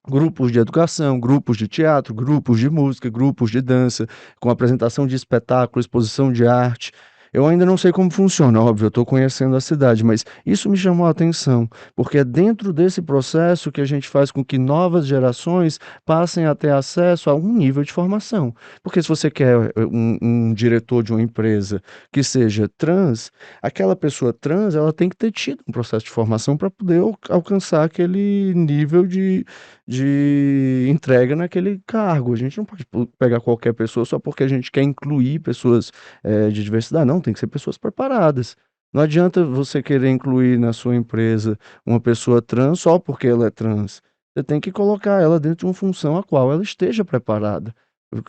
[SPEAKER 3] grupos de educação, grupos de teatro, grupos de música, grupos de dança, com apresentação de espetáculo, exposição de arte. Eu ainda não sei como funciona, óbvio, eu estou conhecendo a cidade, mas isso me chamou a atenção, porque é dentro desse processo que a gente faz com que novas gerações passem a ter acesso a um nível de formação. Porque se você quer um diretor de uma empresa que seja trans, aquela pessoa trans, ela tem que ter tido um processo de formação para poder alcançar aquele nível de entrega naquele cargo. A gente não pode pegar qualquer pessoa só porque a gente quer incluir pessoas de diversidade. Não, tem que ser pessoas preparadas. Não adianta você querer incluir na sua empresa uma pessoa trans só porque ela é trans. Você tem que colocar ela dentro de uma função a qual ela esteja preparada.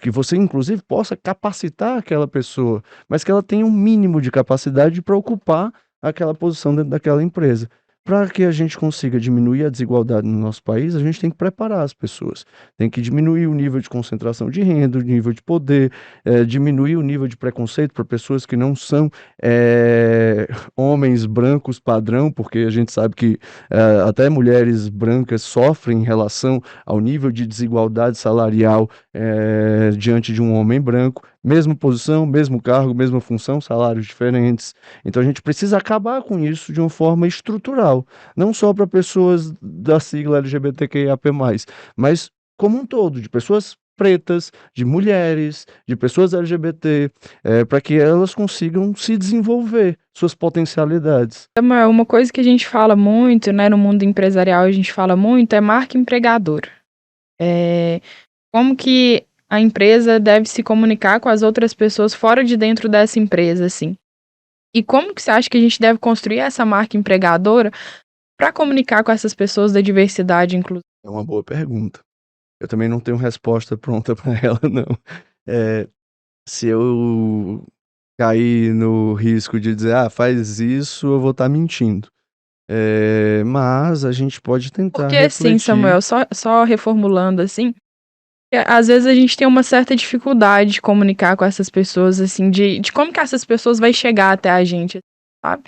[SPEAKER 3] Que você, inclusive, possa capacitar aquela pessoa, mas que ela tenha um mínimo de capacidade para ocupar aquela posição dentro daquela empresa. Para que a gente consiga diminuir a desigualdade no nosso país, a gente tem que preparar as pessoas. Tem que diminuir o nível de concentração de renda, o nível de poder, diminuir o nível de preconceito para pessoas que não são homens brancos padrão, porque a gente sabe que até mulheres brancas sofrem em relação ao nível de desigualdade salarial diante de um homem branco. Mesma posição, mesmo cargo, mesma função, salários diferentes. Então a gente precisa acabar com isso de uma forma estrutural, não só para pessoas da sigla LGBTQIAP+, mas como um todo, de pessoas pretas, de mulheres, de pessoas LGBT, para que elas consigam se desenvolver, suas potencialidades.
[SPEAKER 2] Samuel, uma coisa que a gente fala muito, né, no mundo empresarial, a gente fala muito, é marca empregadora. Como que a empresa deve se comunicar com as outras pessoas fora de dentro dessa empresa, assim? E como que você acha que a gente deve construir essa marca empregadora para comunicar com essas pessoas da diversidade inclusiva?
[SPEAKER 3] É uma boa pergunta. Eu também não tenho resposta pronta para ela, não. Se eu cair no risco de dizer, faz isso, eu vou estar mentindo. Mas a gente pode tentar
[SPEAKER 2] Porque assim,
[SPEAKER 3] refletir.
[SPEAKER 2] Samuel, só reformulando assim, às vezes a gente tem uma certa dificuldade de comunicar com essas pessoas, assim, de como que essas pessoas vão chegar até a gente, sabe?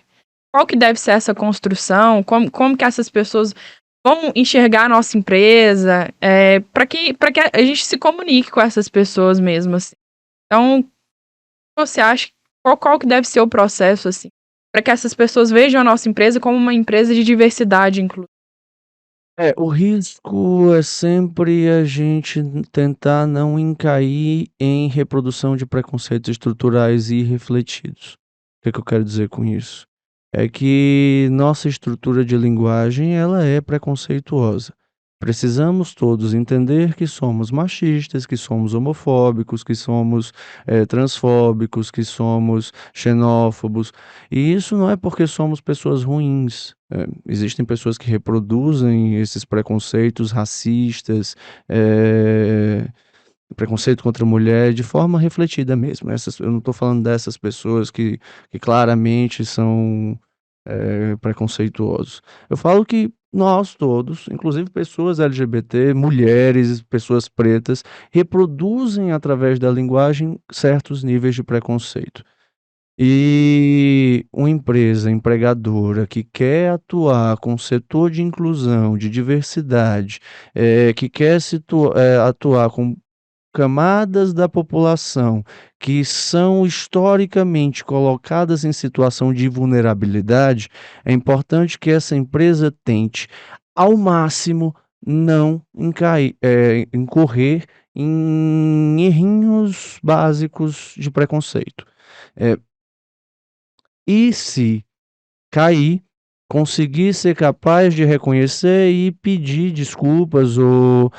[SPEAKER 2] qual que deve ser essa construção, como que essas pessoas vão enxergar a nossa empresa, para que a gente se comunique com essas pessoas mesmo, assim. Então, o que você acha, qual que deve ser o processo, assim, para que essas pessoas vejam a nossa empresa como uma empresa de diversidade, inclusive?
[SPEAKER 3] O risco é sempre a gente tentar não cair em reprodução de preconceitos estruturais irrefletidos. O que eu quero dizer com isso? É que nossa estrutura de linguagem, ela é preconceituosa. Precisamos todos entender que somos machistas, que somos homofóbicos, que somos transfóbicos, que somos xenófobos. E isso não é porque somos pessoas ruins. Existem pessoas que reproduzem esses preconceitos racistas, eh, preconceito contra a mulher de forma refletida mesmo. Eu não estou falando dessas pessoas que claramente são preconceituosos. Eu falo que nós todos, inclusive pessoas LGBT, mulheres, pessoas pretas, reproduzem através da linguagem certos níveis de preconceito. E uma empresa empregadora que quer atuar com o setor de inclusão, de diversidade, que quer atuar com camadas da população que são historicamente colocadas em situação de vulnerabilidade, é importante que essa empresa tente, ao máximo, não incorrer em errinhos básicos de preconceito. Eh, e se cair, conseguir ser capaz de reconhecer e pedir desculpas ou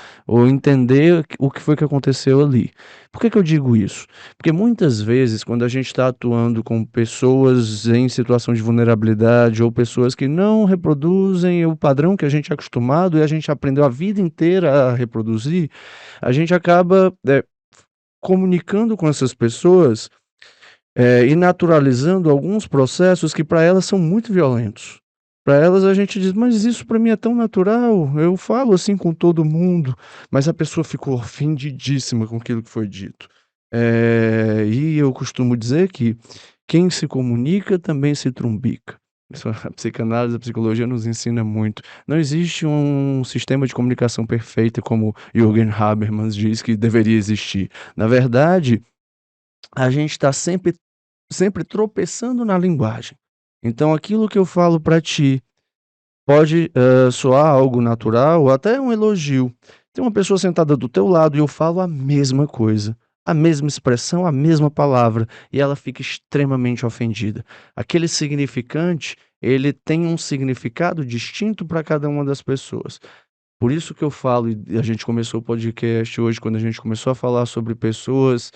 [SPEAKER 3] entender o que foi que aconteceu ali. Por que eu digo isso? Porque muitas vezes, quando a gente está atuando com pessoas em situação de vulnerabilidade ou pessoas que não reproduzem o padrão que a gente é acostumado e a gente aprendeu a vida inteira a reproduzir, a gente acaba comunicando com essas pessoas e naturalizando alguns processos que para elas são muito violentos. Para elas a gente diz: "Mas isso para mim é tão natural, eu falo assim com todo mundo", mas a pessoa ficou ofendidíssima com aquilo que foi dito. E eu costumo dizer que quem se comunica também se trumbica. Isso a psicanálise, a psicologia nos ensina muito. Não existe um sistema de comunicação perfeito como Jürgen Habermas diz que deveria existir. Na verdade, a gente está sempre tropeçando na linguagem. Então aquilo que eu falo para ti pode, soar algo natural ou até um elogio. Tem uma pessoa sentada do teu lado e eu falo a mesma coisa, a mesma expressão, a mesma palavra, e ela fica extremamente ofendida. Aquele significante, ele tem um significado distinto para cada uma das pessoas. Por isso que eu falo, e a gente começou o podcast hoje, quando a gente começou a falar sobre pessoas,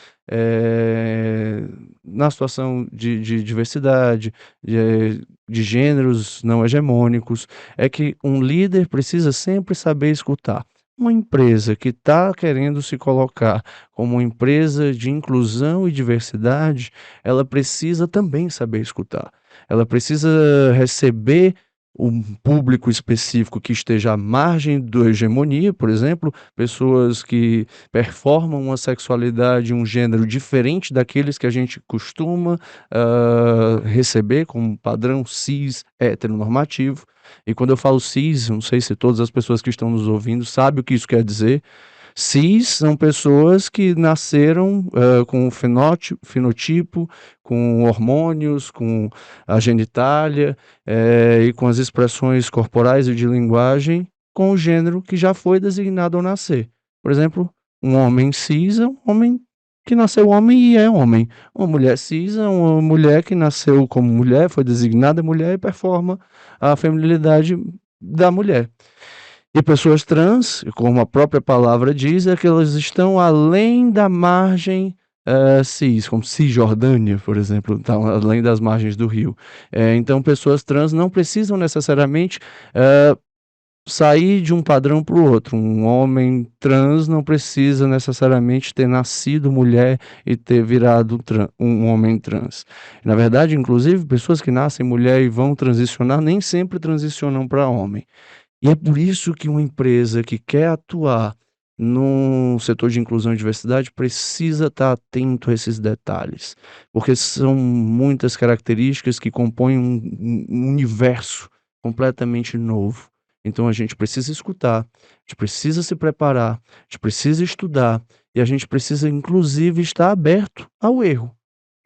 [SPEAKER 3] na situação de diversidade, de gêneros não hegemônicos, é que um líder precisa sempre saber escutar. Uma empresa que está querendo se colocar como uma empresa de inclusão e diversidade, ela precisa também saber escutar. Ela precisa receber um público específico que esteja à margem da hegemonia, por exemplo, pessoas que performam uma sexualidade, um gênero diferente daqueles que a gente costuma receber como padrão cis heteronormativo. E quando eu falo cis, não sei se todas as pessoas que estão nos ouvindo sabem o que isso quer dizer. Cis são pessoas que nasceram com fenotipo, com hormônios, com a genitália e com as expressões corporais e de linguagem com o gênero que já foi designado ao nascer. Por exemplo, um homem cis é um homem que nasceu homem e é homem. Uma mulher cis é uma mulher que nasceu como mulher, foi designada mulher e performa a feminilidade da mulher. E pessoas trans, como a própria palavra diz, é que elas estão além da margem cis, como Cisjordânia, por exemplo, tá além das margens do rio. Então, pessoas trans não precisam necessariamente sair de um padrão para o outro. Um homem trans não precisa necessariamente ter nascido mulher e ter virado um homem trans. Na verdade, inclusive, pessoas que nascem mulher e vão transicionar nem sempre transicionam para homem. E é por isso que uma empresa que quer atuar no setor de inclusão e diversidade precisa estar atento a esses detalhes, porque são muitas características que compõem um universo completamente novo. Então a gente precisa escutar, a gente precisa se preparar, a gente precisa estudar e a gente precisa inclusive estar aberto ao erro.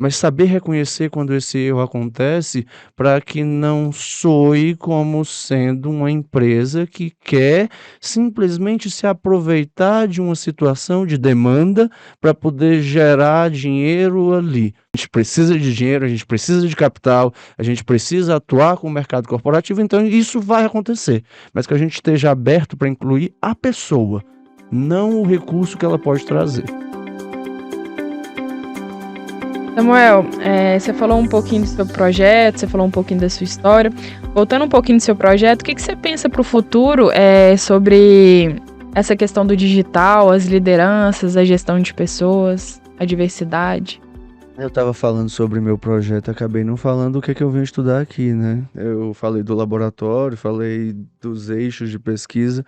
[SPEAKER 3] Mas saber reconhecer quando esse erro acontece, para que não soe como sendo uma empresa que quer simplesmente se aproveitar de uma situação de demanda para poder gerar dinheiro ali. A gente precisa de dinheiro, a gente precisa de capital, a gente precisa atuar com o mercado corporativo, então isso vai acontecer, mas que a gente esteja aberto para incluir a pessoa, não o recurso que ela pode trazer.
[SPEAKER 2] Samuel, você falou um pouquinho do seu projeto, você falou um pouquinho da sua história. Voltando um pouquinho do seu projeto, o que você pensa para o futuro sobre essa questão do digital, as lideranças, a gestão de pessoas, a diversidade?
[SPEAKER 3] Eu estava falando sobre meu projeto, acabei não falando o que é que eu vim estudar aqui, né? Eu falei do laboratório, falei dos eixos de pesquisa,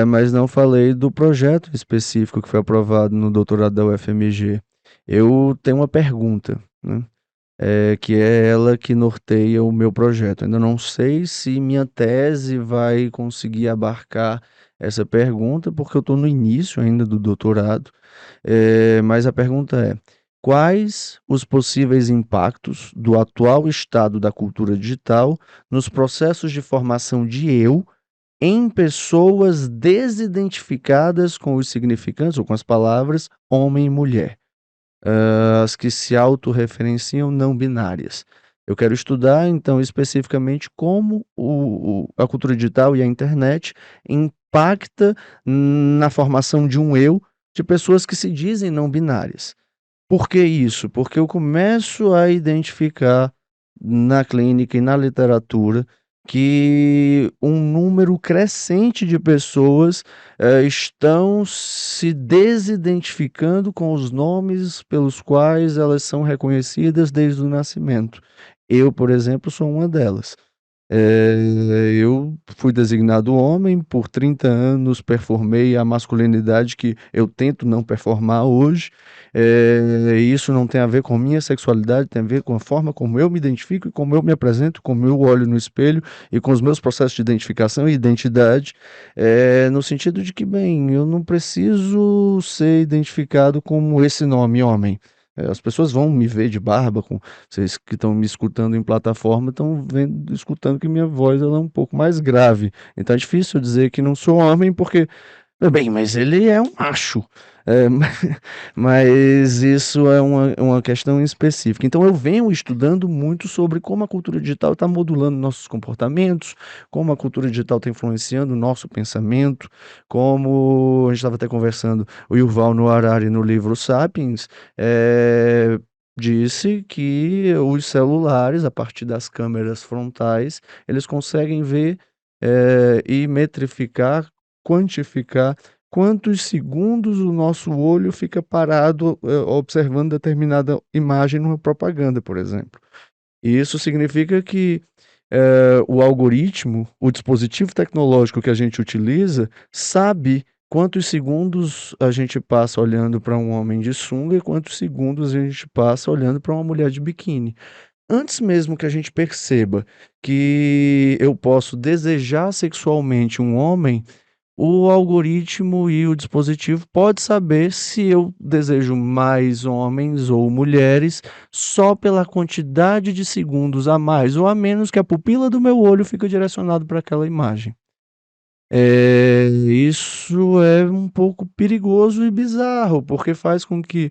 [SPEAKER 3] mas não falei do projeto específico que foi aprovado no doutorado da UFMG. Eu tenho uma pergunta, né? Que é ela que norteia o meu projeto. Ainda não sei se minha tese vai conseguir abarcar essa pergunta, porque eu estou no início ainda do doutorado, mas a pergunta é: quais os possíveis impactos do atual estado da cultura digital nos processos de formação de eu em pessoas desidentificadas com os significantes ou com as palavras homem e mulher? As que se autorreferenciam não binárias. Eu quero estudar, então, especificamente como a cultura digital e a internet impacta na formação de um eu de pessoas que se dizem não binárias. Por que isso? Porque eu começo a identificar na clínica e na literatura que um número crescente de pessoas estão se desidentificando com os nomes pelos quais elas são reconhecidas desde o nascimento. Eu, por exemplo, sou uma delas. Eu fui designado homem, por 30 anos performei a masculinidade que eu tento não performar hoje. Isso não tem a ver com minha sexualidade, tem a ver com a forma como eu me identifico e como eu me apresento, como eu olho no espelho e com os meus processos de identificação e identidade, no sentido de que, bem, eu não preciso ser identificado como esse nome, homem. As pessoas vão me ver de barba, vocês que estão me escutando em plataforma estão vendo, escutando que minha voz ela é um pouco mais grave. Então é difícil dizer que não sou homem, porque, bem, mas ele é um macho. Mas isso é uma questão específica. Então eu venho estudando muito sobre como a cultura digital está modulando nossos comportamentos, como a cultura digital está influenciando o nosso pensamento, como a gente estava até conversando, o Yuval Noah Harari no livro Sapiens, disse que os celulares, a partir das câmeras frontais, eles conseguem ver e metrificar, quantificar quantos segundos o nosso olho fica parado observando determinada imagem numa propaganda, por exemplo. E isso significa que o algoritmo, o dispositivo tecnológico que a gente utiliza, sabe quantos segundos a gente passa olhando para um homem de sunga e quantos segundos a gente passa olhando para uma mulher de biquíni. Antes mesmo que a gente perceba que eu posso desejar sexualmente um homem, o algoritmo e o dispositivo pode saber se eu desejo mais homens ou mulheres só pela quantidade de segundos a mais ou a menos que a pupila do meu olho fica direcionado para aquela imagem. Isso é um pouco perigoso e bizarro, porque faz com que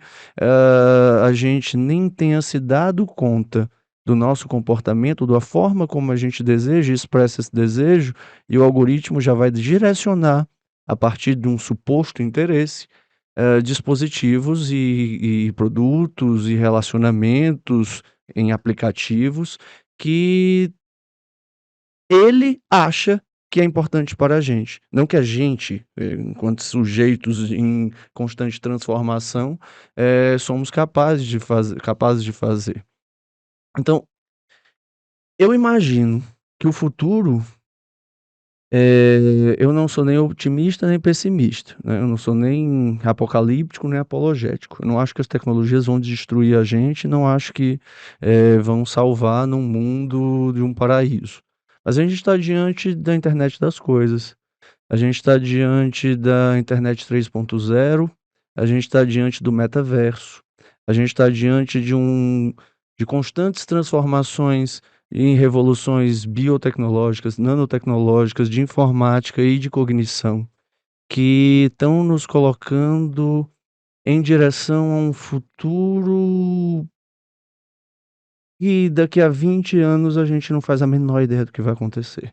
[SPEAKER 3] a gente nem tenha se dado conta do nosso comportamento, da forma como a gente deseja e expressa esse desejo, e o algoritmo já vai direcionar, a partir de um suposto interesse, dispositivos e produtos e relacionamentos em aplicativos que ele acha que é importante para a gente. Não que a gente, enquanto sujeitos em constante transformação, somos capazes de fazer. Então, eu imagino que o futuro Eu não sou nem otimista nem pessimista, né? Eu não sou nem apocalíptico nem apologético. Eu não acho que as tecnologias vão destruir a gente, não acho que vão salvar num mundo de um paraíso. Mas a gente está diante da internet das coisas, a gente está diante da internet 3.0, a gente está diante do metaverso, a gente está diante de constantes transformações em revoluções biotecnológicas, nanotecnológicas, de informática e de cognição, que estão nos colocando em direção a um futuro e daqui a 20 anos a gente não faz a menor ideia do que vai acontecer.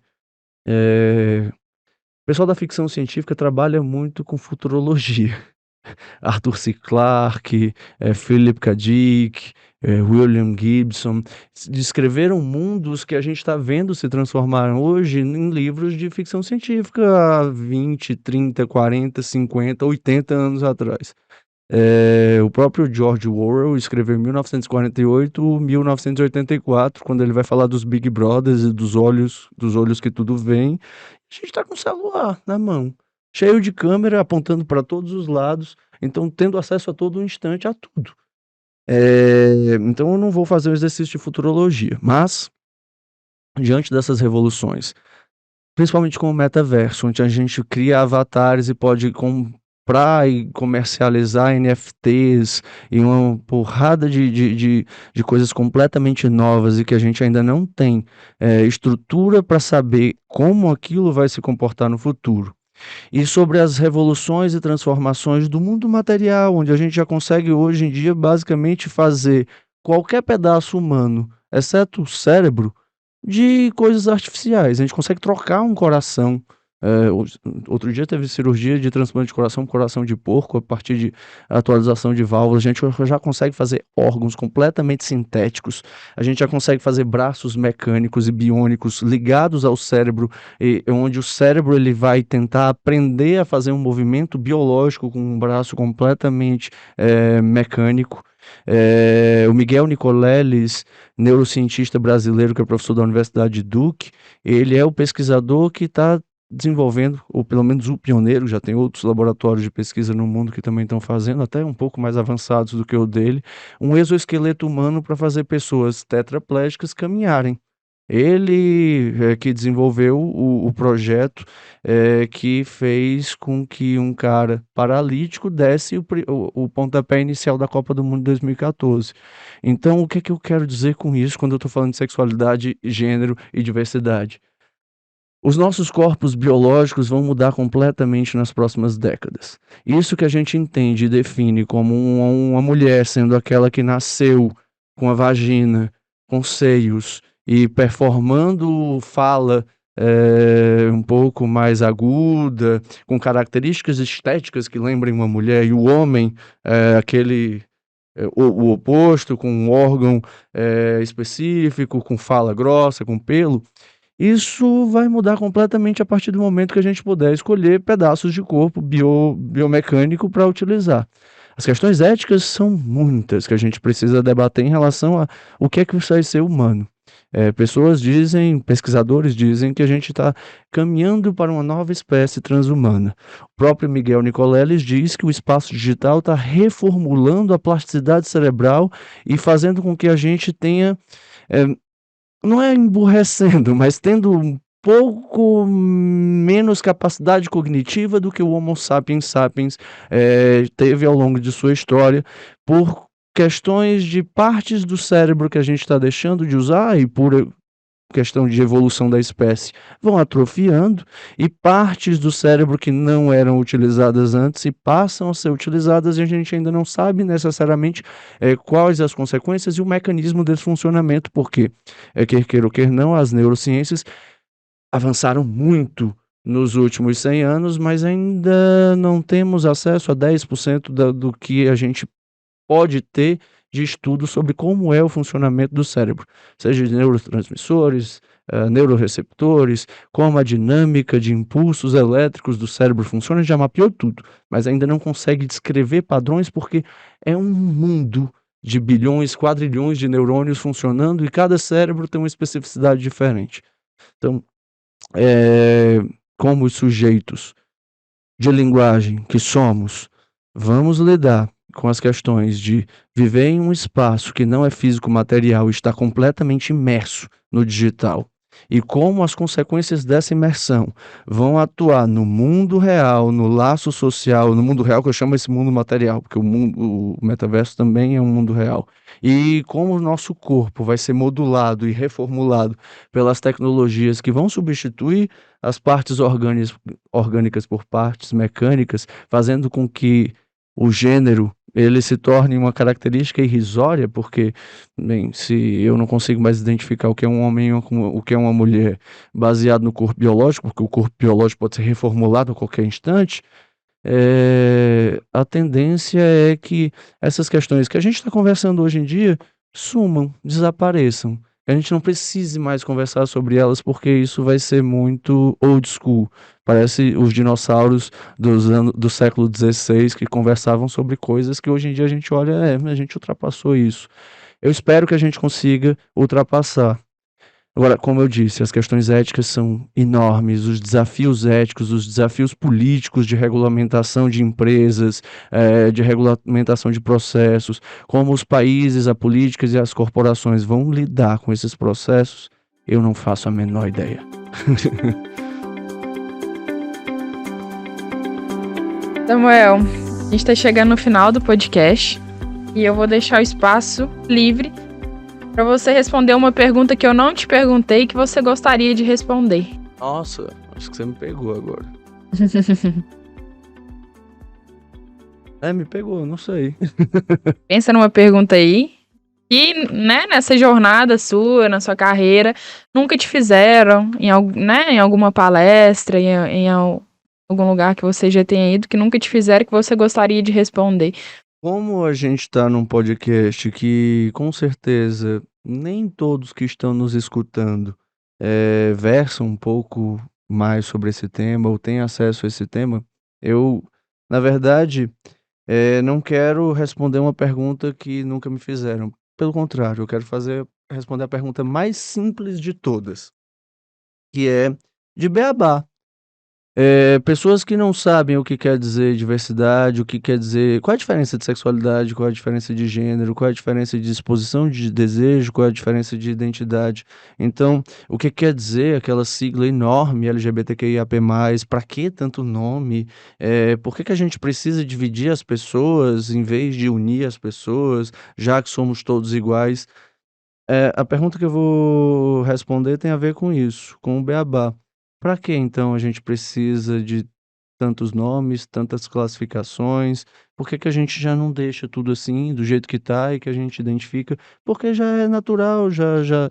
[SPEAKER 3] O pessoal da ficção científica trabalha muito com futurologia. Arthur C. Clarke, Philip K. Dick, William Gibson, descreveram mundos que a gente está vendo se transformar hoje em livros de ficção científica há 20, 30, 40, 50, 80 anos atrás. O próprio George Orwell escreveu em 1948, 1984, quando ele vai falar dos Big Brothers e dos olhos que tudo veem. A gente está com o celular na mão, cheio de câmera apontando para todos os lados, então tendo acesso a todo instante a tudo. Então eu não vou fazer o exercício de futurologia, mas diante dessas revoluções, principalmente com o metaverso, onde a gente cria avatares e pode comprar e comercializar NFTs e uma porrada de coisas completamente novas e que a gente ainda não tem estrutura para saber como aquilo vai se comportar no futuro. E sobre as revoluções e transformações do mundo material, onde a gente já consegue hoje em dia basicamente fazer qualquer pedaço humano, exceto o cérebro, de coisas artificiais. A gente consegue trocar um coração. Outro dia teve cirurgia de transplante de coração de porco, a partir de atualização de válvulas. A gente já consegue fazer órgãos completamente sintéticos. A gente já consegue fazer braços mecânicos e biônicos ligados ao cérebro, onde o cérebro ele vai tentar aprender a fazer um movimento biológico com um braço completamente mecânico. O Miguel Nicoleles, neurocientista brasileiro que é professor da Universidade de Duke, ele é o pesquisador que está desenvolvendo, ou pelo menos o pioneiro, já tem outros laboratórios de pesquisa no mundo que também estão fazendo, até um pouco mais avançados do que o dele, um exoesqueleto humano para fazer pessoas tetraplégicas caminharem. Ele que desenvolveu o projeto que fez com que um cara paralítico desse o pontapé inicial da Copa do Mundo de 2014. Então, o que é que eu quero dizer com isso quando eu estou falando de sexualidade, gênero e diversidade? Os nossos corpos biológicos vão mudar completamente nas próximas décadas. Isso que a gente entende e define como uma mulher sendo aquela que nasceu com a vagina, com seios e performando fala um pouco mais aguda, com características estéticas que lembrem uma mulher, e o homem, o oposto, com um órgão específico, com fala grossa, com pelo. Isso vai mudar completamente a partir do momento que a gente puder escolher pedaços de corpo biomecânico para utilizar. As questões éticas são muitas que a gente precisa debater em relação a o que é que vai ser humano. Pessoas dizem, pesquisadores dizem que a gente está caminhando para uma nova espécie transhumana. O próprio Miguel Nicoleles diz que o espaço digital está reformulando a plasticidade cerebral e fazendo com que a gente tenha não é emburrecendo, mas tendo um pouco menos capacidade cognitiva do que o Homo sapiens sapiens teve ao longo de sua história, por questões de partes do cérebro que a gente está deixando de usar e por questão de evolução da espécie vão atrofiando, e partes do cérebro que não eram utilizadas antes e passam a ser utilizadas, e a gente ainda não sabe necessariamente quais as consequências e o mecanismo desse funcionamento, porque quer queira ou quer não, as neurociências avançaram muito nos últimos 100 anos, mas ainda não temos acesso a 10% do que a gente pode ter de estudo sobre como é o funcionamento do cérebro, seja de neurotransmissores, neuroreceptores, como a dinâmica de impulsos elétricos do cérebro funciona. Já mapeou tudo, mas ainda não consegue descrever padrões, porque é um mundo de bilhões, quadrilhões de neurônios funcionando, e cada cérebro tem uma especificidade diferente. Então, como os sujeitos de linguagem que somos, vamos lidar com as questões de viver em um espaço que não é físico-material e estar completamente imerso no digital, e como as consequências dessa imersão vão atuar no mundo real, no laço social, no mundo real que eu chamo esse mundo material, porque o metaverso também é um mundo real, e como o nosso corpo vai ser modulado e reformulado pelas tecnologias que vão substituir as partes orgânicas por partes mecânicas, fazendo com que o gênero ele se torne uma característica irrisória, porque, bem, se eu não consigo mais identificar o que é um homem e o que é uma mulher baseado no corpo biológico, porque o corpo biológico pode ser reformulado a qualquer instante, a tendência é que essas questões que a gente está conversando hoje em dia sumam, desapareçam. A gente não precise mais conversar sobre elas porque isso vai ser muito old school. Parece os dinossauros do século XVI que conversavam sobre coisas que hoje em dia a gente olha, a gente ultrapassou isso. Eu espero que a gente consiga ultrapassar. Agora, como eu disse, as questões éticas são enormes, os desafios éticos, os desafios políticos de regulamentação de empresas, de regulamentação de processos, como os países, as políticas e as corporações vão lidar com esses processos, eu não faço a menor ideia.
[SPEAKER 2] Samuel, a gente está chegando no final do podcast e eu vou deixar o espaço livre para você responder uma pergunta que eu não te perguntei e que você gostaria de responder.
[SPEAKER 3] Nossa, acho que você me pegou agora. Me pegou, não sei.
[SPEAKER 2] Pensa numa pergunta aí que, né, nessa jornada sua, na sua carreira, nunca te fizeram em alguma palestra, em algum lugar que você já tenha ido, que nunca te fizeram, que você gostaria de responder.
[SPEAKER 3] Como a gente está num podcast que, com certeza, nem todos que estão nos escutando versam um pouco mais sobre esse tema ou têm acesso a esse tema, eu, na verdade, não quero responder uma pergunta que nunca me fizeram. Pelo contrário, eu quero responder a pergunta mais simples de todas, que é de beabá. Pessoas que não sabem o que quer dizer diversidade, o que quer dizer qual é a diferença de sexualidade, qual é a diferença de gênero, qual é a diferença de disposição de desejo, qual é a diferença de identidade. Então, o que quer dizer aquela sigla enorme LGBTQIAP+, para que tanto nome? Por que a gente precisa dividir as pessoas em vez de unir as pessoas, já que somos todos iguais? A pergunta que eu vou responder tem a ver com isso, com o beabá. Para que então a gente precisa de tantos nomes, tantas classificações? Por que a gente já não deixa tudo assim, do jeito que tá e que a gente identifica? Porque já é natural, já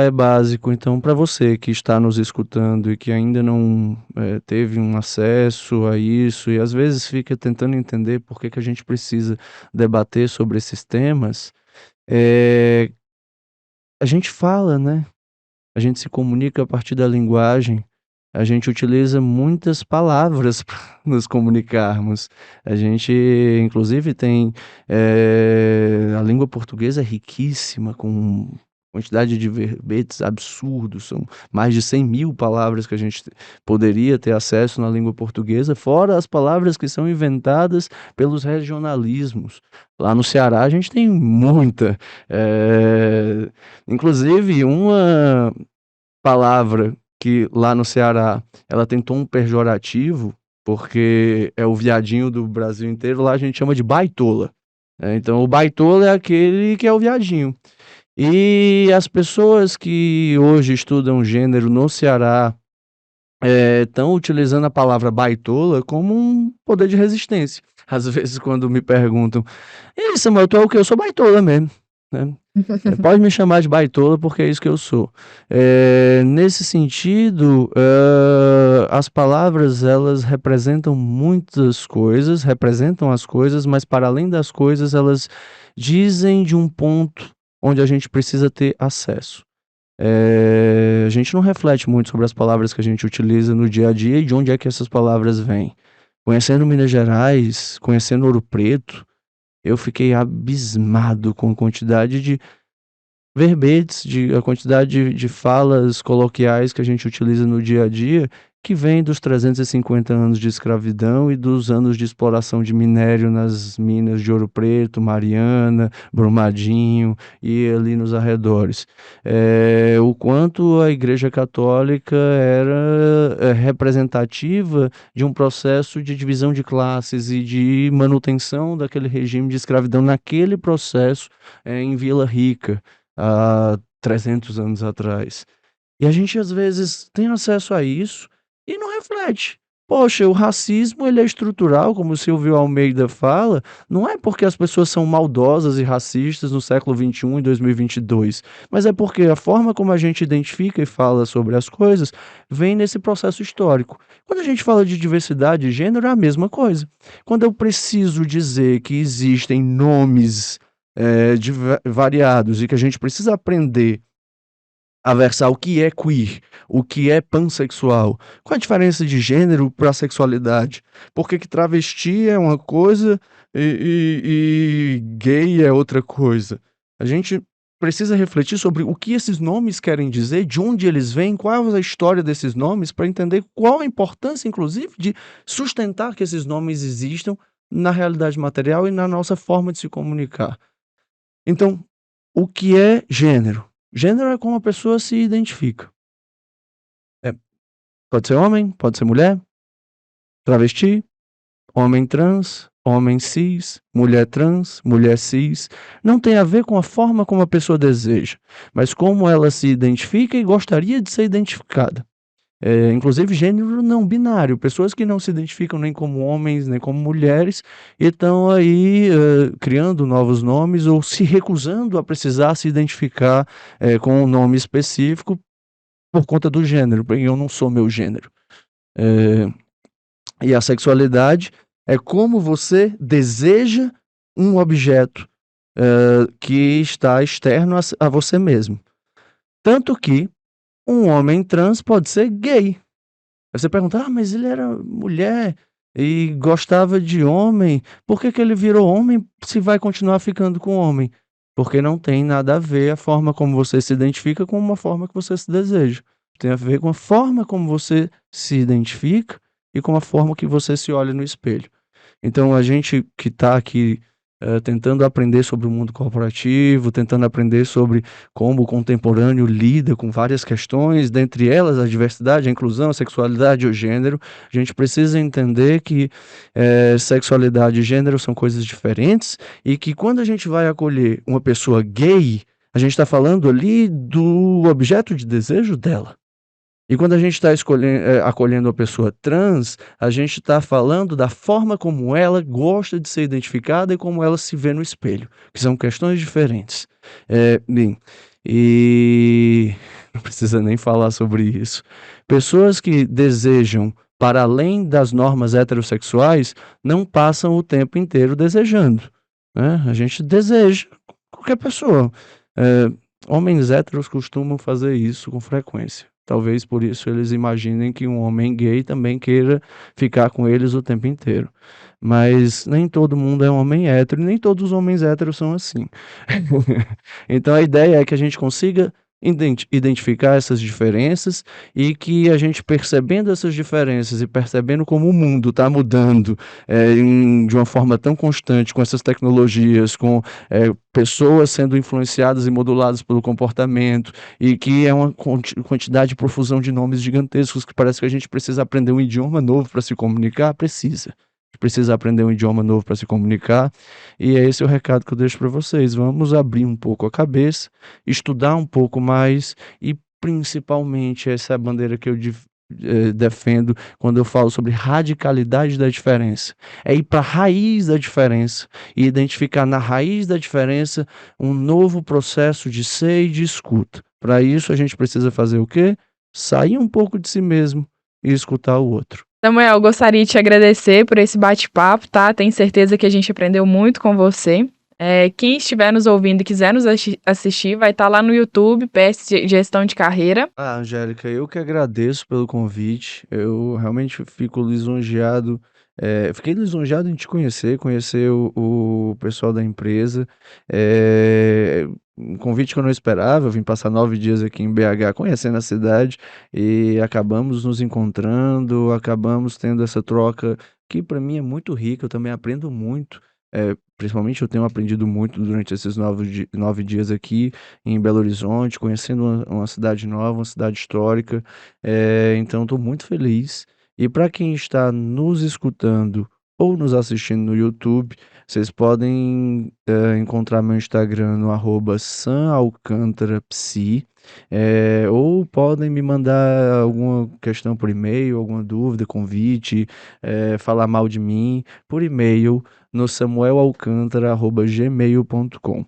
[SPEAKER 3] é básico. Então, para você que está nos escutando e que ainda não teve um acesso a isso e às vezes fica tentando entender por que a gente precisa debater sobre esses temas, a gente fala, né? A gente se comunica a partir da linguagem, a gente utiliza muitas palavras para nos comunicarmos. A gente, inclusive, tem. A língua portuguesa é riquíssima, com quantidade de verbetes absurdos, são mais de 100.000 palavras que a gente poderia ter acesso na língua portuguesa, fora as palavras que são inventadas pelos regionalismos. Lá no Ceará a gente tem muita. Inclusive, uma palavra que lá no Ceará ela tem tom pejorativo, porque é o viadinho do Brasil inteiro, lá a gente chama de baitola. Então, o baitola é aquele que é o viadinho. E as pessoas que hoje estudam gênero no Ceará estão utilizando a palavra baitola como um poder de resistência. Às vezes, quando me perguntam, "Ei, Samuel, tu é o quê? Eu sou baitola mesmo", né? Pode me chamar de baitola porque é isso que eu sou. Nesse sentido, as palavras elas representam muitas coisas, representam as coisas, mas para além das coisas, elas dizem de um ponto onde a gente precisa ter acesso. A gente não reflete muito sobre as palavras que a gente utiliza no dia a dia e de onde é que essas palavras vêm. Conhecendo Minas Gerais, conhecendo Ouro Preto, eu fiquei abismado com a quantidade de verbetes, a quantidade de falas coloquiais que a gente utiliza no dia a dia, que vem dos 350 anos de escravidão e dos anos de exploração de minério nas minas de Ouro Preto, Mariana, Brumadinho e ali nos arredores. O quanto a Igreja Católica era representativa de um processo de divisão de classes e de manutenção daquele regime de escravidão naquele processo em Vila Rica, há 300 anos atrás. E a gente às vezes tem acesso a isso e não reflete. Poxa, o racismo ele é estrutural, como o Silvio Almeida fala, não é porque as pessoas são maldosas e racistas no século XXI e 2022, mas é porque a forma como a gente identifica e fala sobre as coisas vem nesse processo histórico. Quando a gente fala de diversidade de gênero, é a mesma coisa. Quando eu preciso dizer que existem nomes variados e que a gente precisa aprender a versar o que é queer, o que é pansexual. Qual a diferença de gênero para sexualidade? Por que que travesti é uma coisa e gay é outra coisa? A gente precisa refletir sobre o que esses nomes querem dizer, de onde eles vêm, qual é a história desses nomes, para entender qual a importância, inclusive, de sustentar que esses nomes existam na realidade material e na nossa forma de se comunicar. Então, o que é gênero? Gênero é como a pessoa se identifica. Pode ser homem, pode ser mulher, travesti, homem trans, homem cis, mulher trans, mulher cis. Não tem a ver com a forma como a pessoa deseja, mas como ela se identifica e gostaria de ser identificada. Inclusive gênero não binário, pessoas que não se identificam nem como homens, nem como mulheres, e estão aí criando novos nomes ou se recusando a precisar se identificar com um nome específico por conta do gênero, porque eu não sou meu gênero. E a sexualidade é como você deseja um objeto que está externo a você mesmo. Tanto que um homem trans pode ser gay. Aí você pergunta, mas ele era mulher e gostava de homem, por que que ele virou homem se vai continuar ficando com homem? Porque não tem nada a ver a forma como você se identifica com uma forma que você se deseja. Tem a ver com a forma como você se identifica e com a forma que você se olha no espelho. Então a gente que está aqui tentando aprender sobre o mundo corporativo, tentando aprender sobre como o contemporâneo lida com várias questões, dentre elas a diversidade, a inclusão, a sexualidade e o gênero, a gente precisa entender que sexualidade e gênero são coisas diferentes e que quando a gente vai acolher uma pessoa gay, a gente está falando ali do objeto de desejo dela. E quando a gente está acolhendo a pessoa trans, a gente está falando da forma como ela gosta de ser identificada e como ela se vê no espelho, que são questões diferentes. E não precisa nem falar sobre isso. Pessoas que desejam para além das normas heterossexuais não passam o tempo inteiro desejando, né? A gente deseja qualquer pessoa. Homens héteros costumam fazer isso com frequência. Talvez por isso eles imaginem que um homem gay também queira ficar com eles o tempo inteiro. Mas nem todo mundo é um homem hétero, e nem todos os homens héteros são assim. Então a ideia é que a gente consiga identificar essas diferenças e que a gente percebendo essas diferenças e percebendo como o mundo está mudando de uma forma tão constante com essas tecnologias, com pessoas sendo influenciadas e moduladas pelo comportamento e que é uma quantidade de profusão de nomes gigantescos que parece que a gente precisa aprender um idioma novo para se comunicar, precisa aprender um idioma novo para se comunicar, e é esse o recado que eu deixo para vocês. Vamos abrir um pouco a cabeça, estudar um pouco mais e principalmente essa é a bandeira que eu defendo quando eu falo sobre radicalidade da diferença. É ir para a raiz da diferença e identificar na raiz da diferença um novo processo de ser e de escuta. Para isso a gente precisa fazer o quê? Sair um pouco de si mesmo e escutar o outro.
[SPEAKER 2] Samuel, gostaria de te agradecer por esse bate-papo, tá? Tenho certeza que a gente aprendeu muito com você. Quem estiver nos ouvindo e quiser nos assistir, vai estar lá no YouTube, PS Gestão de Carreira.
[SPEAKER 3] Angélica, eu que agradeço pelo convite. Eu realmente fico lisonjeado Fiquei lisonjeado em te conhecer o pessoal da empresa. Um convite que eu não esperava, eu vim passar 9 dias aqui em BH conhecendo a cidade e acabamos nos encontrando, acabamos tendo essa troca que para mim é muito rica, eu também aprendo muito. Principalmente eu tenho aprendido muito durante esses 9 dias aqui em Belo Horizonte, conhecendo uma cidade nova, uma cidade histórica. Então estou muito feliz. E para quem está nos escutando ou nos assistindo no YouTube, vocês podem encontrar meu Instagram no @samalcantarapsi, ou podem me mandar alguma questão por e-mail, alguma dúvida, convite, falar mal de mim, por e-mail no samuelalcantara@gmail.com.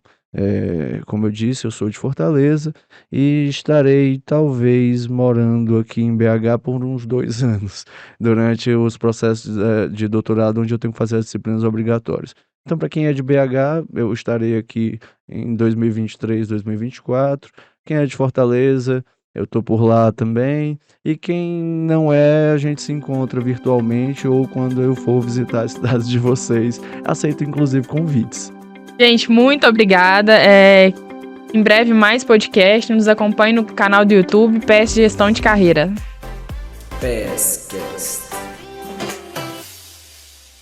[SPEAKER 3] Como eu disse, eu sou de Fortaleza e estarei talvez morando aqui em BH por uns 2 anos, durante os processos de doutorado, onde eu tenho que fazer as disciplinas obrigatórias. Então, para quem é de BH, eu estarei aqui em 2023, 2024. Quem é de Fortaleza, eu estou por lá também. E quem não é, a gente se encontra virtualmente ou quando eu for visitar as cidades de vocês. Aceito, inclusive, convites.
[SPEAKER 2] Gente, muito obrigada. Em breve, mais podcast. Nos acompanhe no canal do YouTube PS Gestão de Carreira.
[SPEAKER 1] PSCast.